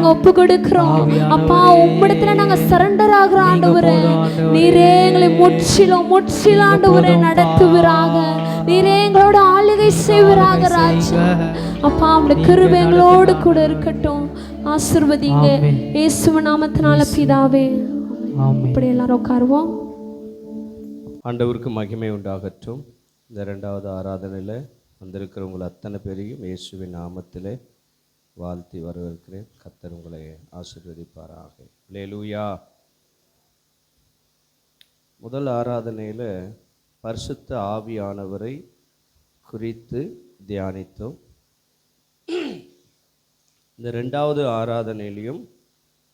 நாங்க ஒப்பு கொடுக்கிறோம் அப்பா. உம்மிடத்துல நாங்க சரண்டர் ஆகிறோம் ஆண்டவரே. நீரே எங்களை முற்றிலும் முற்றிலும் ஆண்டவரே நடத்துவீராக. நீரே எங்களோட ஆளுகை செய்வீராக ராஜா. அப்பா உம்முடைய கிருபை எங்களோடு கூட இருக்கட்டும். ஆசீர்வதிங்க இயேசுவின் நாமத்தினால பிதாவே. இப்படி எல்லாரும் உட்காருவோம். ஆண்டவருக்கு மகிமை உண்டாகட்டும். இந்த 2வது ஆராதனையில் வந்திருக்கிறவங்களை அத்தனை பேரையும் இயேசுவின் நாமத்திலே வாழ்த்தி வரவேற்கிறேன். கர்த்தர் உங்களை ஆசீர்வதிப்பாராக. அல்லேலூயா. முதல் ஆராதனையில் பரிசுத்த ஆவியானவரை குறித்து தியானித்தோம். இந்த 2வது ஆராதனையிலையும்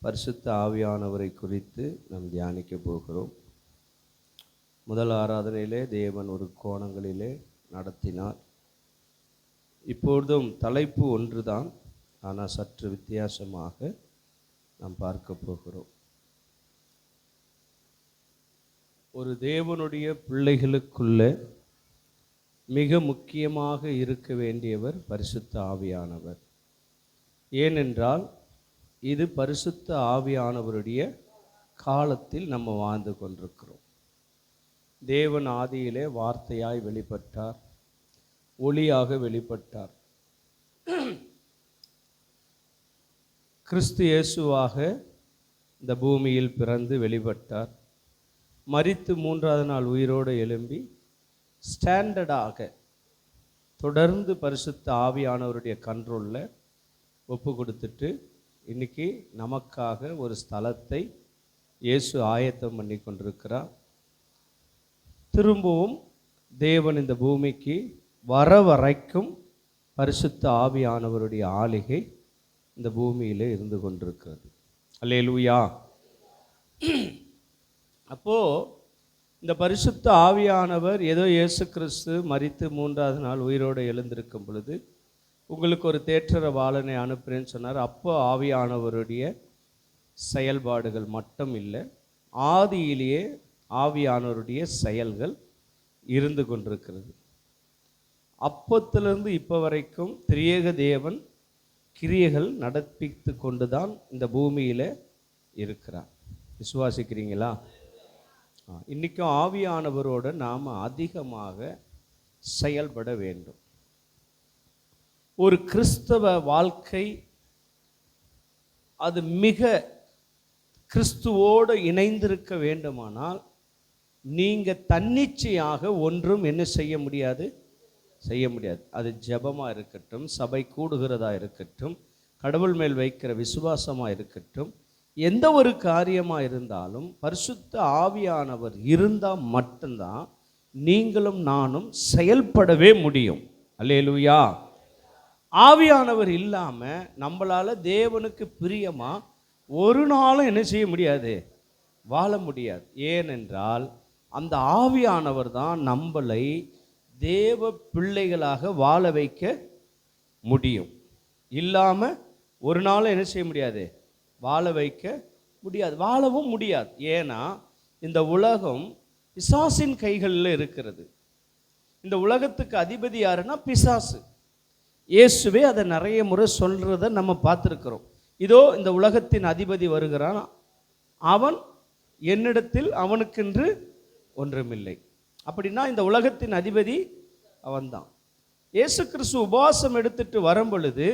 பரிசுத்த ஆவியானவரை குறித்து நாம் தியானிக்க போகிறோம். முதல் ஆராதனையிலே தேவன் ஒரு கோணங்களிலே நடத்தினார். இப்பொழுதும் தலைப்பு ஒன்றுதான், ஆனால் சற்று வித்தியாசமாக நாம் பார்க்க போகிறோம். ஒரு தேவனுடைய பிள்ளைகளுக்குள்ள மிக முக்கியமாக இருக்க வேண்டியவர் பரிசுத்த ஆவியானவர். ஏனென்றால் இது பரிசுத்த ஆவியானவருடைய காலத்தில் நம்ம வாழ்ந்து கொண்டிருக்கிறோம். தேவன் ஆதியிலே வார்த்தையாய் வெளிப்பட்டார், ஒளியாக வெளிப்பட்டார். கிறிஸ்து இயேசுவாக இந்த பூமியில் பிறந்து வெளிப்பட்டார். மரித்து 3வது நாள் உயிரோடு எழும்பி ஸ்டாண்டர்டாக தொடர்ந்து பரிசுத்த ஆவியானவருடைய கண்ட்ரோலில் ஒப்பு கொடுத்துட்டு இன்னைக்கு நமக்காக ஒரு ஸ்தலத்தை இயேசு ஆயத்தம் பண்ணி கொண்டிருக்கிறார். திரும்பவும் தேவன் இந்த பூமிக்கு வர வரைக்கும் பரிசுத்த ஆவியானவருடைய ஆளுகை இந்த பூமியிலே இருந்து கொண்டிருக்கிறது. அல்லேலூயா. அப்போது இந்த பரிசுத்த ஆவியானவர் ஏதோ இயேசு கிறிஸ்து மரித்து 3வது நாள் உயிரோடு எழுந்திருக்கும் பொழுது உங்களுக்கு ஒரு தேற்றரவாளனை அனுப்புகிறேன்னு சொன்னார். அப்போ ஆவியானவருடைய செயல்பாடுகள் மட்டும் இல்லை, ஆதியிலேயே ஆவியானவருடைய செயல்கள் இருந்து கொண்டிருக்கிறது. அப்பத்திலிருந்து இப்போ வரைக்கும் திரியேக தேவன் கிரியைகள் நடப்பித்து கொண்டு தான் இந்த பூமியில் இருக்கிறார். விசுவாசிக்கிறீங்களா? இன்றைக்கும் ஆவியானவரோடு நாம் அதிகமாக செயல்பட வேண்டும். ஒரு கிறிஸ்தவ வாழ்க்கை அது மிக கிறிஸ்துவோடு இணைந்திருக்க வேண்டுமானால் நீங்கள் தன்னிச்சையாக ஒன்றும் என்ன செய்ய முடியாது. அது ஜெபமாக இருக்கட்டும், சபை கூடுகிறதா இருக்கட்டும், கடவுள் மேல் வைக்கிற விசுவாசமாக இருக்கட்டும், எந்த ஒரு காரியமாக இருந்தாலும் பரிசுத்த ஆவியானவர் இருந்தால் மட்டும்தான் நீங்களும் நானும் செயல்படவே முடியும். அல்லேலூயா. ஆவியானவர் இல்லாமல் நம்மளால் தேவனுக்கு பிரியமாக ஒரு நாளும் என்ன செய்ய முடியாது, வாழ முடியாது. ஏனென்றால் அந்த ஆவியானவர் தான் நம்மளை தேவ பிள்ளைகளாக வாழ வைக்க முடியும். இல்லாமல் ஒரு நாளும் என்ன செய்ய முடியாது, வாழ வைக்க முடியாது, வாழவும் முடியாது. ஏன்னா இந்த உலகம் பிசாசின் கைகளில் இருக்கிறது. இந்த உலகத்துக்கு அதிபதி யாருன்னா பிசாசு. இயேசுவே அதை நிறைய முறை சொல்கிறத நம்ம பார்த்துருக்கிறோம். இதோ இந்த உலகத்தின் அதிபதி வருகிறான், அவன் என்னிடத்தில் அவனுக்கென்று ஒன்றுமில்லை. அப்படின்னா இந்த உலகத்தின் அதிபதி அவன்தான். இயேசு கிறிஸ்து உபவாசம் எடுத்துட்டு வரும் பொழுது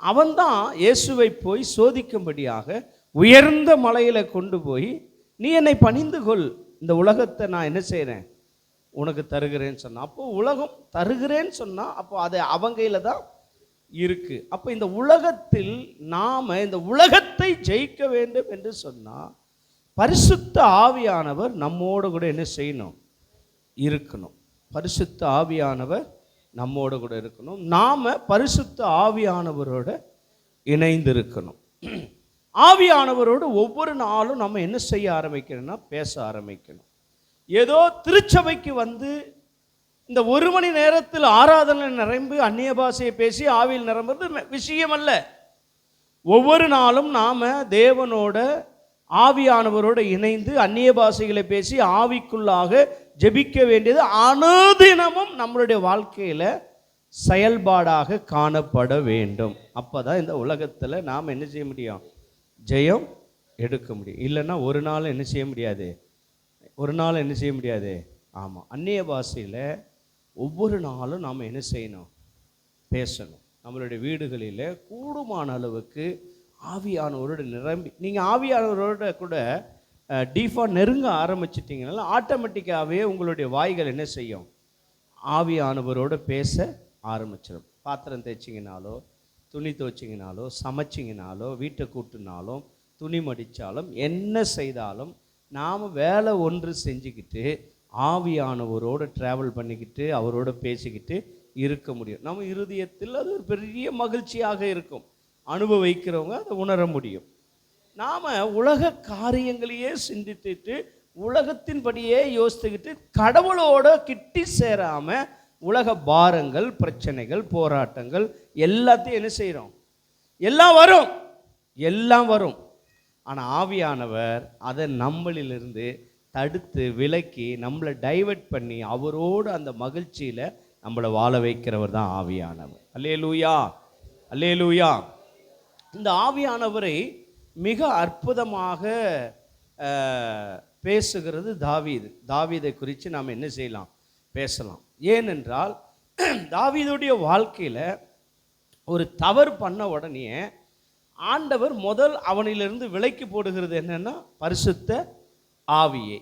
அவன்தான் இயேசுவை போய் சோதிக்கும்படியாக உயர்ந்த மலையில் கொண்டு போய், நீ என்னை பணிந்து கொள், இந்த உலகத்தை நான் என்ன செய்கிறேன் உனக்கு தருகிறேன்னு சொன்னான். அப்போ உலகம் தருகிறேன்னு சொன்னால் அப்போ அது அவங்கையில் தான் இருக்குது. அப்போ இந்த உலகத்தில் நாம் இந்த உலகத்தை ஜெயிக்க வேண்டும் என்று சொன்னால் பரிசுத்த ஆவியானவர் நம்மோடு கூட என்ன செய்யணும், இருக்கணும். பரிசுத்த ஆவியானவர் நம்மோடு கூட இருக்கணும். நாம் பரிசுத்த ஆவியானவரோட இணைந்திருக்கணும். ஆவியானவரோடு ஒவ்வொரு நாளும் நம்ம என்ன செய்ய ஆரம்பிக்கணும்னா பேச ஆரம்பிக்கணும். ஏதோ திருச்சபைக்கு வந்து இந்த 1 மணி நேரத்தில் ஆராதனை நிரம்பி அந்நிய பாஷையை பேசி ஆவியில் நிரம்புறது விஷயம் அல்ல. ஒவ்வொரு நாளும் நாம் தேவனோட ஆவியானவரோடு இணைந்து அந்நிய பாஷைகளை பேசி ஆவிக்குள்ளாக ஜெபிக்க வேண்டியது அனுதினமும் நம்மளுடைய வாழ்க்கையில் செயல்பாடாக காணப்பட வேண்டும். அப்பதான் இந்த உலகத்துல நாம் என்ன செய்ய முடியும்? ஜெயம் எடுக்க முடியும். இல்லைன்னா ஒரு நாள் என்ன செய்ய முடியாது? ஆமாம், அந்நிய பாஷையில் ஒவ்வொரு நாளும் நாம் என்ன செய்யணும்? பேசணும். நம்மளுடைய வீடுகளில் கூடுமான அளவுக்கு ஆவியானவரோட நிரம்பி, நீங்கள் ஆவியானவரோட கூட டீஃபாக நெருங்க ஆரம்பிச்சிட்டிங்கனால ஆட்டோமேட்டிக்காகவே உங்களுடைய வாய்கள் என்ன செய்யும்? ஆவியானவரோட பேச ஆரம்பிச்சிடும். பாத்திரம் தேய்ச்சிங்கனாலோ, துணி துவைச்சிங்கனாலோ, சமைச்சிங்கனாலோ, வீட்டை கூட்டினாலும், துணி மடித்தாலும், என்ன செய்தாலும் நாம் வேலை ஒன்று செஞ்சுக்கிட்டு ஆவியானவரோடு ட்ராவல் பண்ணிக்கிட்டு அவரோட பேசிக்கிட்டு இருக்க முடியும். நம்ம இருதயத்தில் அது ஒரு பெரிய மகிழ்ச்சியாக இருக்கும். அனுபவிக்கிறவங்க அதை உணர முடியும். நாம் உலக காரியங்களையே சிந்தித்துட்டு உலகத்தின்படியே யோசித்துக்கிட்டு கடவுளோட கிட்டி சேராமல் உலக பாரங்கள், பிரச்சனைகள், போராட்டங்கள் எல்லாத்தையும் என்ன செய்கிறோம்? எல்லாம் வரும். ஆனால் ஆவியானவர் அதை நம்மளிலிருந்து தடுத்து விலக்கி நம்மளை டைவர்ட் பண்ணி அவரோடு அந்த மகிழ்ச்சியில் நம்மளை வாழ வைக்கிறவர் தான் ஆவியானவர். அல்லேலூயா, அல்லேலூயா. இந்த ஆவியானவரை மிக அற்புதமாக பேசுகிறது தாவீதை குறித்து நாம் என்ன செய்யலாம்? பேசலாம். ஏனென்றால் தாவீதுடைய வாழ்க்கையில் ஒரு தவறு பண்ண உடனே ஆண்டவர் முதல் அவனிலிருந்து விலக்கி போடுகிறது என்னன்னா பரிசுத்த ஆவியை.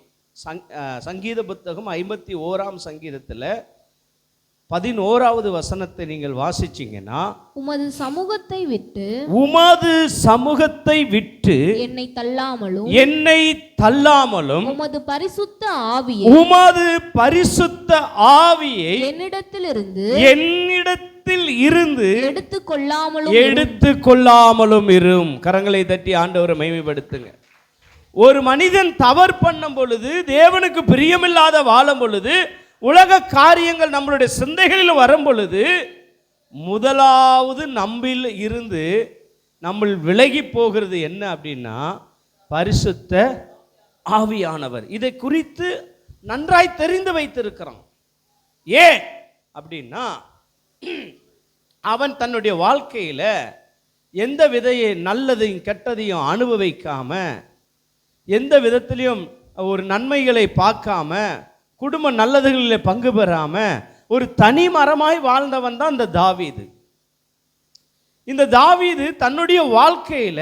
சங்கீத புத்தகம் 51ஆம் சங்கீதத்தில் 11வது வசனத்தை நீங்கள் வாசிச்சீங்கன்னா, உமது சமூகத்தை விட்டு என்னை தள்ளாமலும் உமது பரிசுத்த ஆவியை என்னிடத்தில் இருந்து எடுத்துக்கொள்ளாமலும் இரும். கரங்களை தட்டி ஆண்டவரை மகிமைப்படுத்துங்க. ஒரு மனிதன் தவறு பண்ணும் பொழுது, தேவனுக்கு பிரியமில்லாத வாழும் பொழுது, உலக காரியங்கள் நம்மளுடைய சிந்தைகளில் வரும் பொழுது, முதலாவது நம்மில் இருந்து நம்ம விலகி போகிறது என்ன அப்படின்னா பரிசுத்த ஆவியானவர். இதை குறித்து நன்றாய் தெரிந்து வைத்திருக்கிறான். ஏன் அப்படின்னா, அவன் தன்னுடைய வாழ்க்கையில எந்த விதையை நல்லதையும் கெட்டதையும் அனுபவிக்காம, எந்த விதத்திலையும் ஒரு நன்மைகளை பார்க்காம, குடும்ப நல்லதுகளில் பங்கு பெறாம ஒரு தனி மரமாய் வாழ்ந்தவன் தான் இந்த தாவீது. இந்த தாவீது தன்னுடைய வாழ்க்கையில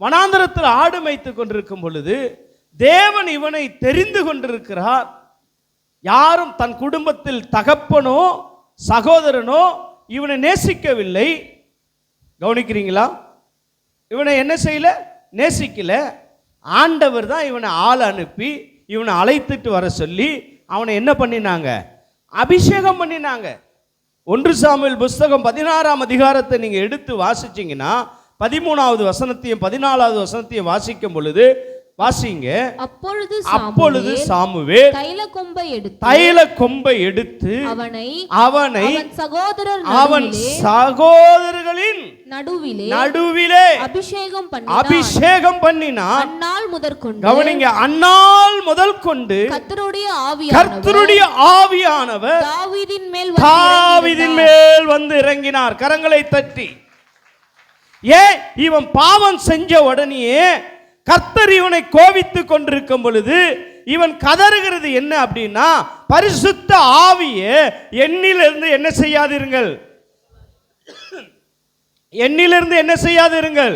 வனாந்தரத்தில் ஆடு மேய்த்து கொண்டிருக்கும் பொழுது தேவன் இவனை தெரிந்து கொண்டிருக்கிறார். யாரும் தன் குடும்பத்தில் தகப்பனோ சகோதரனோ இவனை நேசிக்கவில்லை. கவனிக்கிறீங்களா? இவனை என்ன செய்யல? நேசிக்கல. ஆண்டவர் தான் இவனை ஆள் அனுப்பி இவனை அழைத்துட்டு வர சொல்லி அவனை என்ன பண்ணினாங்க? அபிஷேகம் பண்ணினாங்க. 1 சாமுவேல் புஸ்தகம் 16ஆம் அதிகாரத்தை நீங்க எடுத்து வாசிச்சீங்கன்னா 13வது வசனத்தையும் 14வது வசனத்தையும் வாசிக்கும் பொழுது வாசிங்க. அப்பொழுது சாமுவேல் தைல கொம்பை எடுத்து அவனை அவன் சகோதரர்களின் நடுவிலே அபிஷேகம் பண்ணினான். கவனிங்க, அந்நாள் முதல் கொண்டு கர்த்தருடைய ஆவியானவர் தாவீதின் மேல் வந்து இறங்கினார். கரங்களை தட்டி. ஏன்? இவன் பாவம் செஞ்ச உடனே கர்த்தர் இவனை கோபித்துக் கொண்டிருக்கும் பொழுது இவன் கதறுகிறது என்ன அப்படின்னா, பரிசுத்த ஆவியே என்னிலிருந்து என்ன செய்யாதிருங்கள், என்னிலிருந்து என்ன செய்யாதிருங்கள்.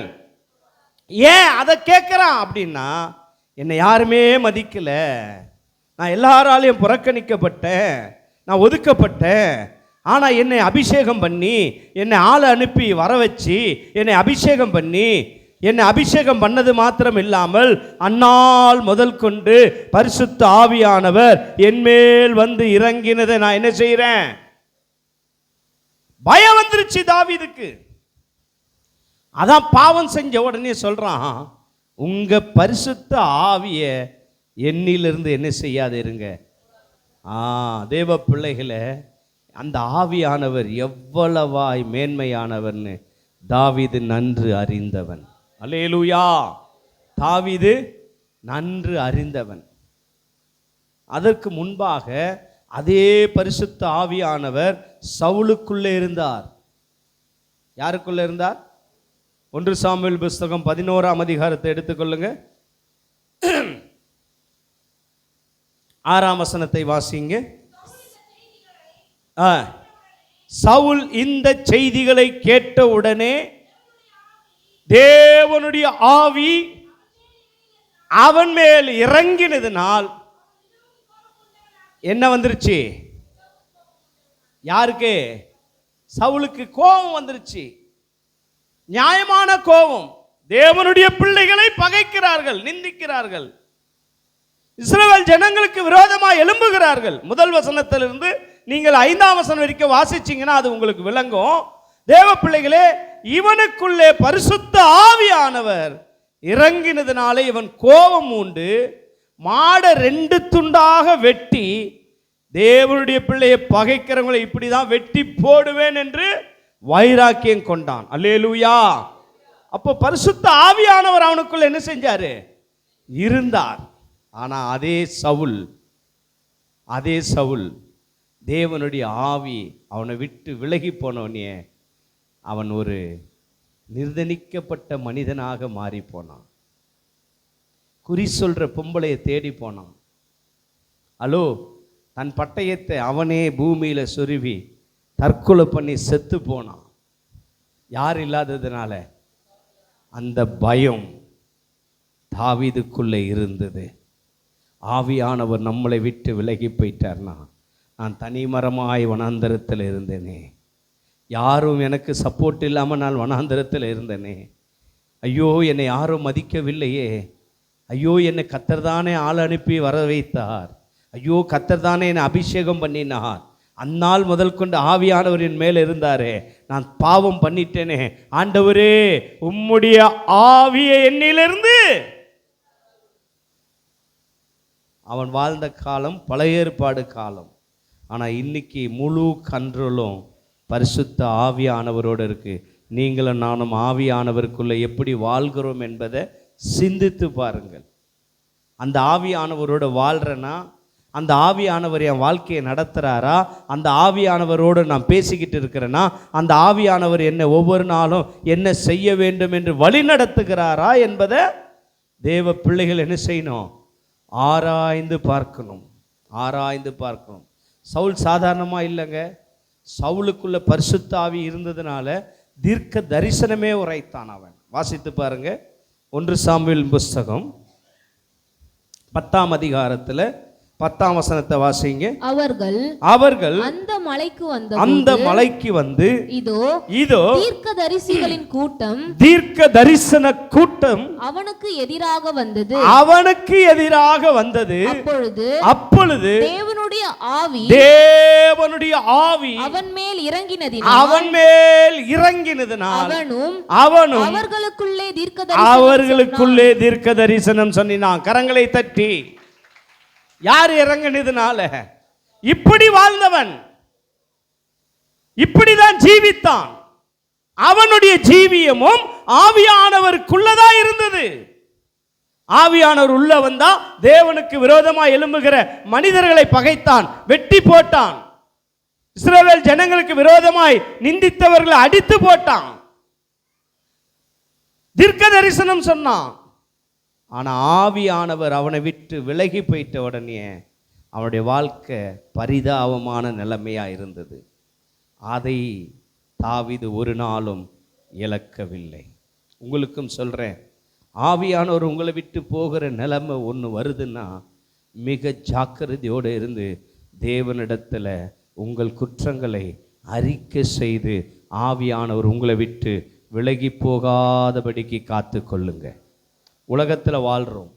ஏன் அதை கேட்கிறான் அப்படின்னா, என்னை யாருமே மதிக்கல, நான் எல்லாராலையும் புறக்கணிக்கப்பட்டேன், நான் ஒதுக்கப்பட்டேன். ஆனால் என்னை அபிஷேகம் பண்ணி, என்னை ஆளை அனுப்பி வர வச்சு என்னை அபிஷேகம் பண்ணி, என்னை அபிஷேகம் பண்ணது மாத்திரம் இல்லாமல் அந்நாள் முதல் கொண்டு பரிசுத்த ஆவியானவர் என்மேல் வந்து இறங்கினதை நான் என்ன செய்கிறேன்? பயம் வந்துருச்சு தாவீதுக்கு. அதான் பாவம் செஞ்ச உடனே சொல்றான், உங்க பரிசுத்த ஆவிய என்னிலிருந்து என்ன செய்யாதிருங்க. தேவ பிள்ளைகளை, அந்த ஆவியானவர் எவ்வளவாய் மேன்மையானவர்னு தாவீது நன்று அறிந்தவன். அல்லேலூயா. தாவீது நன்று அறிந்தவன். அதற்கு முன்பாக அதே பரிசுத்த ஆவியானவர் சவுலுக்குள்ளே இருந்தார். யாருக்குள்ளே இருந்தார்? 1 சாமுவேல் புஸ்தகம் 11ஆம் அதிகாரத்தை எடுத்துக்கொள்ளுங்க. 6ஆம் வசனத்தை வாசிங்க. சவுல் இந்த செய்திகளை கேட்ட உடனே தேவனுடைய ஆவி அவன் மேல் இறங்கினதினால் என்ன வந்துருச்சு? யாருக்கு? சவுலுக்கு கோபம் வந்துருச்சு. நியாயமான கோபம். தேவனுடைய பிள்ளைகளை பகைக்கிறார்கள், நிந்திக்கிறார்கள், இஸ்ரவேல் ஜனங்களுக்கு விரோதமாக எழும்புகிறார்கள். முதல் வசனத்திலிருந்து நீங்கள் 5ஆம் வசனம் வரைக்கும் வாசிச்சீங்கன்னா அது உங்களுக்கு விளங்கும். தேவ பிள்ளைகளே, இவனுக்குள்ளே பரிசுத்த ஆவியானவர் இறங்கினதுனாலே இவன் கோபம் உண்டு மாடை 2 துண்டாக வெட்டி தேவனுடைய பிள்ளையை பகைக்கிறவங்களை இப்படிதான் வெட்டி போடுவேன் என்று வைராக்கியம் கொண்டான். அல்லேலூயா. அப்போ பரிசுத்த ஆவியானவர் அவனுக்குள்ள என்ன செஞ்சாரு? இருந்தார். ஆனா அதே சவுல் தேவனுடைய ஆவி அவனை விட்டு விலகி போனவனே அவன் ஒரு நிர்தனிக்கப்பட்ட மனிதனாக மாறி போனான். குறி சொல்ற பொம்பளையை தேடி போனான். அலோ, தன் பட்டயத்தை அவனே பூமியில சொருவி தற்கொலை பண்ணி செத்து போனான். யார் இல்லாததுனால? அந்த பயம் தாவீதுக்குள்ளே இருந்தது. ஆவியானவர் நம்மளை விட்டு விலகி போயிட்டார்னா, நான் தனிமரமாய் வனாந்தரத்தில் இருந்தேனே, யாரும் எனக்கு சப்போர்ட் இல்லாமல் நான் வனாந்தரத்தில் இருந்தேனே, ஐயோ என்னை யாரும் மதிக்கவில்லையே, ஐயோ என்னை கர்த்தர் தானே ஆள் அனுப்பி வர வைத்தார், ஐயோ கர்த்தர் தானே என்னை அபிஷேகம் பண்ணினார், அந்நாள் முதல் கொண்டு ஆவியானவரின் மேல் இருந்தாரே, நான் பாவம் பண்ணிட்டேனே, ஆண்டவரே உம்முடைய ஆவியை என்னிலிருந்து. அவன் வாழ்ந்த காலம் பழைய ஏற்பாடு காலம். ஆனால் இன்னைக்கு முழு கண்ட்ரோலும் பரிசுத்த ஆவியானவரோடு இருக்கு. நீங்களும் நானும் ஆவியானவருக்குள்ளே எப்படி வாழ்கிறோம் என்பதை சிந்தித்து பாருங்கள். அந்த ஆவியானவரோடு வாழ்கிறேன்னா, அந்த ஆவியானவர் என் வாழ்க்கையை நடத்துகிறாரா, அந்த ஆவியானவரோடு நான் பேசிக்கிட்டு இருக்கிறேன்னா, அந்த ஆவியானவர் என்னை ஒவ்வொரு நாளும் என்ன செய்ய வேண்டும் என்று வழி நடத்துகிறாரா என்பதை தேவ பிள்ளைகள் என்ன செய்யணும்? ஆராய்ந்து பார்க்கணும். சவுல் சாதாரணமாக இல்லைங்க. சவுலுக்குள்ள பரிசுத்த ஆவி இருந்ததுனால தீர்க்க தரிசனமே உரைத்தான் அவன். வாசித்து பாருங்க. 1 சாமுவேல் புஸ்தகம் 10ஆம் அதிகாரத்தில் 10ஆம் வசனத்தை வாசிங்க. அவர்கள் அந்த மலைக்கு வந்து இதோ தீர்க்கதரிசிகளின் கூட்டம் அவனுக்கு எதிராக வந்தது. அப்பொழுது தேவனுடைய ஆவி அவன் மேல் இறங்கினதினால் அவனும் அவர்களுக்குள்ளே தீர்க்க தரிசனம் சொன்னான். கரங்களை தட்டி. யார் இறங்கினதுனால? இப்படி வாழ்ந்தவன், இப்படிதான் ஜீவித்தான். அவனுடைய ஜீவியமும் ஆவியானவருக்குள்ளதா இருந்தது. ஆவியானவர் உள்ள வந்தா தேவனுக்கு விரோதமாக எழும்புகிற மனிதர்களை பகைத்தான், வெட்டி போட்டான். இஸ்ரவேல் ஜனங்களுக்கு விரோதமாய் நிந்தித்தவர்களை அடித்து போட்டான், தீர்க்க தரிசனம் சொன்னான். ஆனால் ஆவியானவர் அவனை விட்டு விலகி போயிட்ட உடனே அவனுடைய வாழ்க்கை பரிதாபமான நிலைமையாக இருந்தது. அதை தாவீது ஒரு நாளும் இழக்கவில்லை. உங்களுக்கும் சொல்கிறேன், ஆவியானவர் உங்களை விட்டு போகிற நிலைமை ஒன்று வருதுன்னா மிக ஜாக்கிரதையோடு இருந்து தேவனிடத்தில் உங்கள் குற்றங்களை அறிக்கை செய்து ஆவியானவர் உங்களை விட்டு விலகி போகாதபடிக்கு காத்து கொள்ளுங்க. உலகத்தில் வாழ்கிறோம்.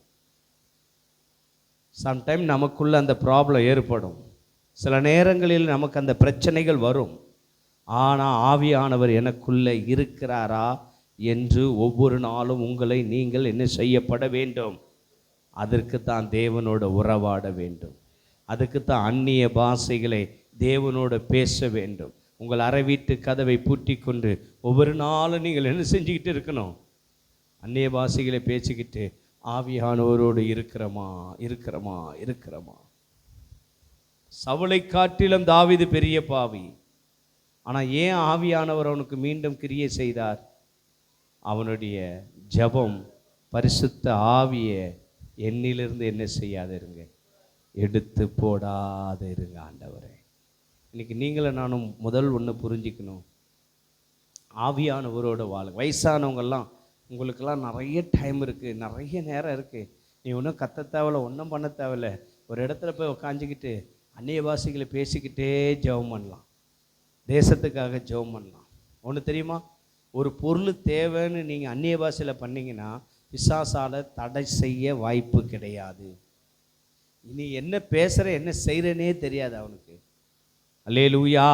சம்டைம் நமக்குள்ள அந்த ப்ராப்ளம் ஏற்படும். சில நேரங்களில் நமக்கு அந்த பிரச்சனைகள் வரும். ஆனால் ஆவியானவர் எனக்குள்ளே இருக்கிறாரா என்று ஒவ்வொரு நாளும் உங்களை நீங்கள் என்ன செய்யப்பட வேண்டும்? அதற்கு தான் தேவனோட உறவாட வேண்டும். அதுக்கு தான் அந்நிய பாஷைகளை தேவனோட பேச வேண்டும். உங்கள் அறை வீட்டு கதவை பூட்டி கொண்டு ஒவ்வொரு நாளும் நீங்கள் என்ன செஞ்சுக்கிட்டு இருக்கணும்? அந்நிய பாஷைகளை பேசிக்கிட்டு ஆவியானவரோடு இருக்கிறோமா. சவுலை காட்டிலும் தாவீது பெரிய பாவி. ஆனால் ஏன் ஆவியானவர் அவனுக்கு மீண்டும் கிரியை செய்தார்? அவனுடைய ஜெபம் பரிசுத்த ஆவியை என்னிலிருந்து என்ன செய்யாத இருங்க, எடுத்து போடாத இருங்க ஆண்டவரே. இன்னைக்கு நீங்களும் நானும் முதல் ஒன்று புரிஞ்சிக்கணும், ஆவியானவரோட வாழ. வயசானவங்கெல்லாம் உங்களுக்கெல்லாம் நிறைய டைம் இருக்குது, நிறைய நேரம் இருக்குது. நீ ஒன்றும் கத்த தேவையில்ல, ஒன்றும் பண்ண தேவையில்ல. ஒரு இடத்துல போய் உக்காஞ்சிக்கிட்டு அந்நிய பாஷைகளை பேசிக்கிட்டே ஜெபம் பண்ணலாம், தேசத்துக்காக ஜெபம் பண்ணலாம். ஒன்று தெரியுமா, ஒரு பொருள் தேவைன்னு நீங்கள் அந்நிய பாஷையில் பண்ணிங்கன்னா பிசாசால தடை செய்ய வாய்ப்பு கிடையாது. நீ என்ன பேசுகிற என்ன செய்கிறனே தெரியாது அவனுக்கு. அல்லேலூயா.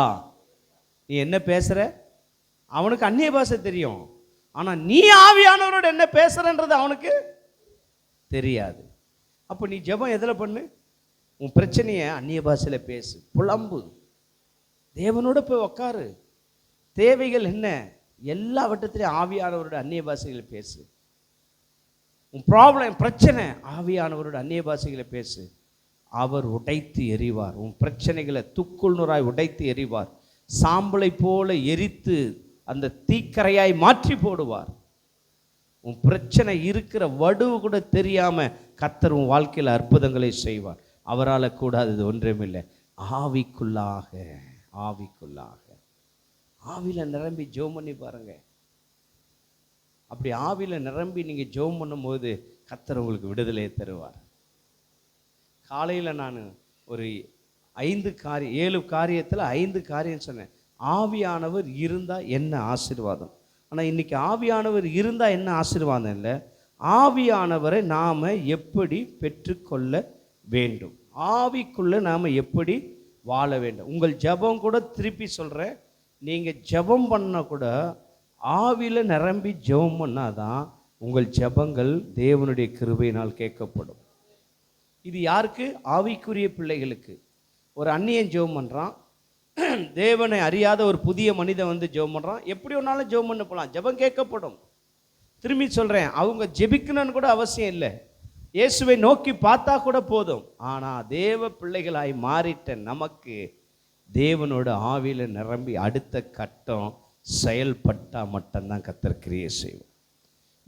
நீ என்ன பேசுகிற, அவனுக்கு அந்நிய பாஷை தெரியும், ஆனால் நீ ஆவியானவரோட என்ன பேசுகிறன்றது அவனுக்கு தெரியாது. அப்போ நீ ஜெபம் எதில் பண்ணு, உன் பிரச்சனையை அந்நிய பாஷையில் பேசு, புலம்பு, தேவனோட போய் உக்காரு. தேவைகள் என்ன எல்லா வட்டத்திலையும் ஆவியானவரோட அந்நிய பாஷைகளை பேசு. உன் ப்ராப்ளம் பிரச்சனை ஆவியானவரோட அந்நிய பாஷைகளை பேசு. அவர் உடைத்து எறிவார். உன் பிரச்சனைகளை துக்குள் நூறாய் உடைத்து எறிவார். சாம்பலை போல எரித்து அந்த தீக்கரையாய் மாற்றி போடுவார். உன் பிரச்சனை இருக்கிற வடுவு கூட தெரியாம கர்த்தர் உன் வாழ்க்கையில் அற்புதங்களை செய்வார். அவரால் கூடாதது ஒன்றுமில்லை. ஆவிக்குள்ளாக ஆவிக்குள்ளாக ஆவியில் நிரம்பி ஜெபம் பண்ணி பாருங்க. அப்படி ஆவியில் நிரம்பி நீங்கள் ஜெபம் பண்ணும்போது கர்த்தர் உங்களுக்கு விடுதலையை தருவார். காலையில் நான் ஒரு 7 காரியத்தில் 5 காரியம் சொன்னேன். ஆவியானவர் இருந்தால் என்ன ஆசீர்வாதம். ஆனால் இன்றைக்கி ஆவியானவர் இருந்தால் என்ன ஆசீர்வாதம் இல்லை, ஆவியானவரை நாம் எப்படி பெற்றுக்கொள்ள வேண்டும், ஆவிக்குள்ளே நாம் எப்படி வாழ வேண்டும். உங்கள் ஜெபம் கூட திருப்பி சொல்கிறேன், நீங்கள் ஜெபம் பண்ணால் கூட ஆவியில் நிரம்பி ஜெபம் பண்ணாதான் உங்கள் ஜெபங்கள் தேவனுடைய கிருபையினால் கேட்கப்படும். இது யாருக்கு? ஆவிக்குரிய பிள்ளைகளுக்கு. ஒரு அந்நியன் ஜெபம் பண்ணுறான், தேவனை அறியாத ஒரு புதிய மனிதன் வந்து ஜெபம் பண்ணுறான், எப்படி ஒன்றாலும் ஜெபம் பண்ண போகலாம், ஜெபம் கேட்கப்படும். திரும்பி சொல்கிறேன், அவங்க ஜெபிக்கணும்னு கூட அவசியம் இல்லை, இயேசுவை நோக்கி பார்த்தா கூட போதும். ஆனால் தேவ பிள்ளைகளாய் மாறிட்ட நமக்கு தேவனோட ஆவியில் நிரம்பி அடுத்த கட்டம் செயல்பட்டால் மட்டும்தான் கர்த்தர் கிரியை செய்வோம்.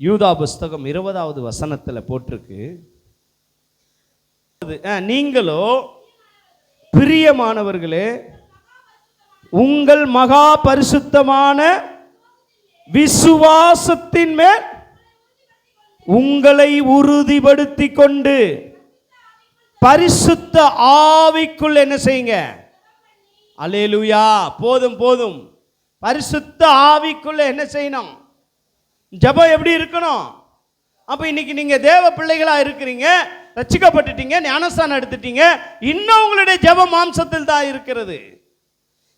யூதா புஸ்தகம் 20வது வசனத்தில் போட்டிருக்கு, நீங்களோ பிரியமானவர்களே உங்கள் மகா பரிசுத்தமான விசுவாசத்தின் மேல் உங்களை உறுதிப்படுத்தி கொண்டு பரிசுத்த ஆவிக்குள் என்ன செய்யுங்க. அல்லேலூயா. போதும் போதும். பரிசுத்த ஆவிக்குள்ள என்ன செய்யணும்? ஜெபம் எப்படி இருக்கணும்? அப்ப இன்னைக்கு நீங்க தேவ பிள்ளைகளா இருக்கிறீங்க, ரட்சிக்கப்பட்டுட்டீங்க, ஞானஸ்தானம் எடுத்துட்டீங்க, இன்னும் உங்களுடைய ஜெபம் மாம்சத்தில் தான் இருக்கிறது.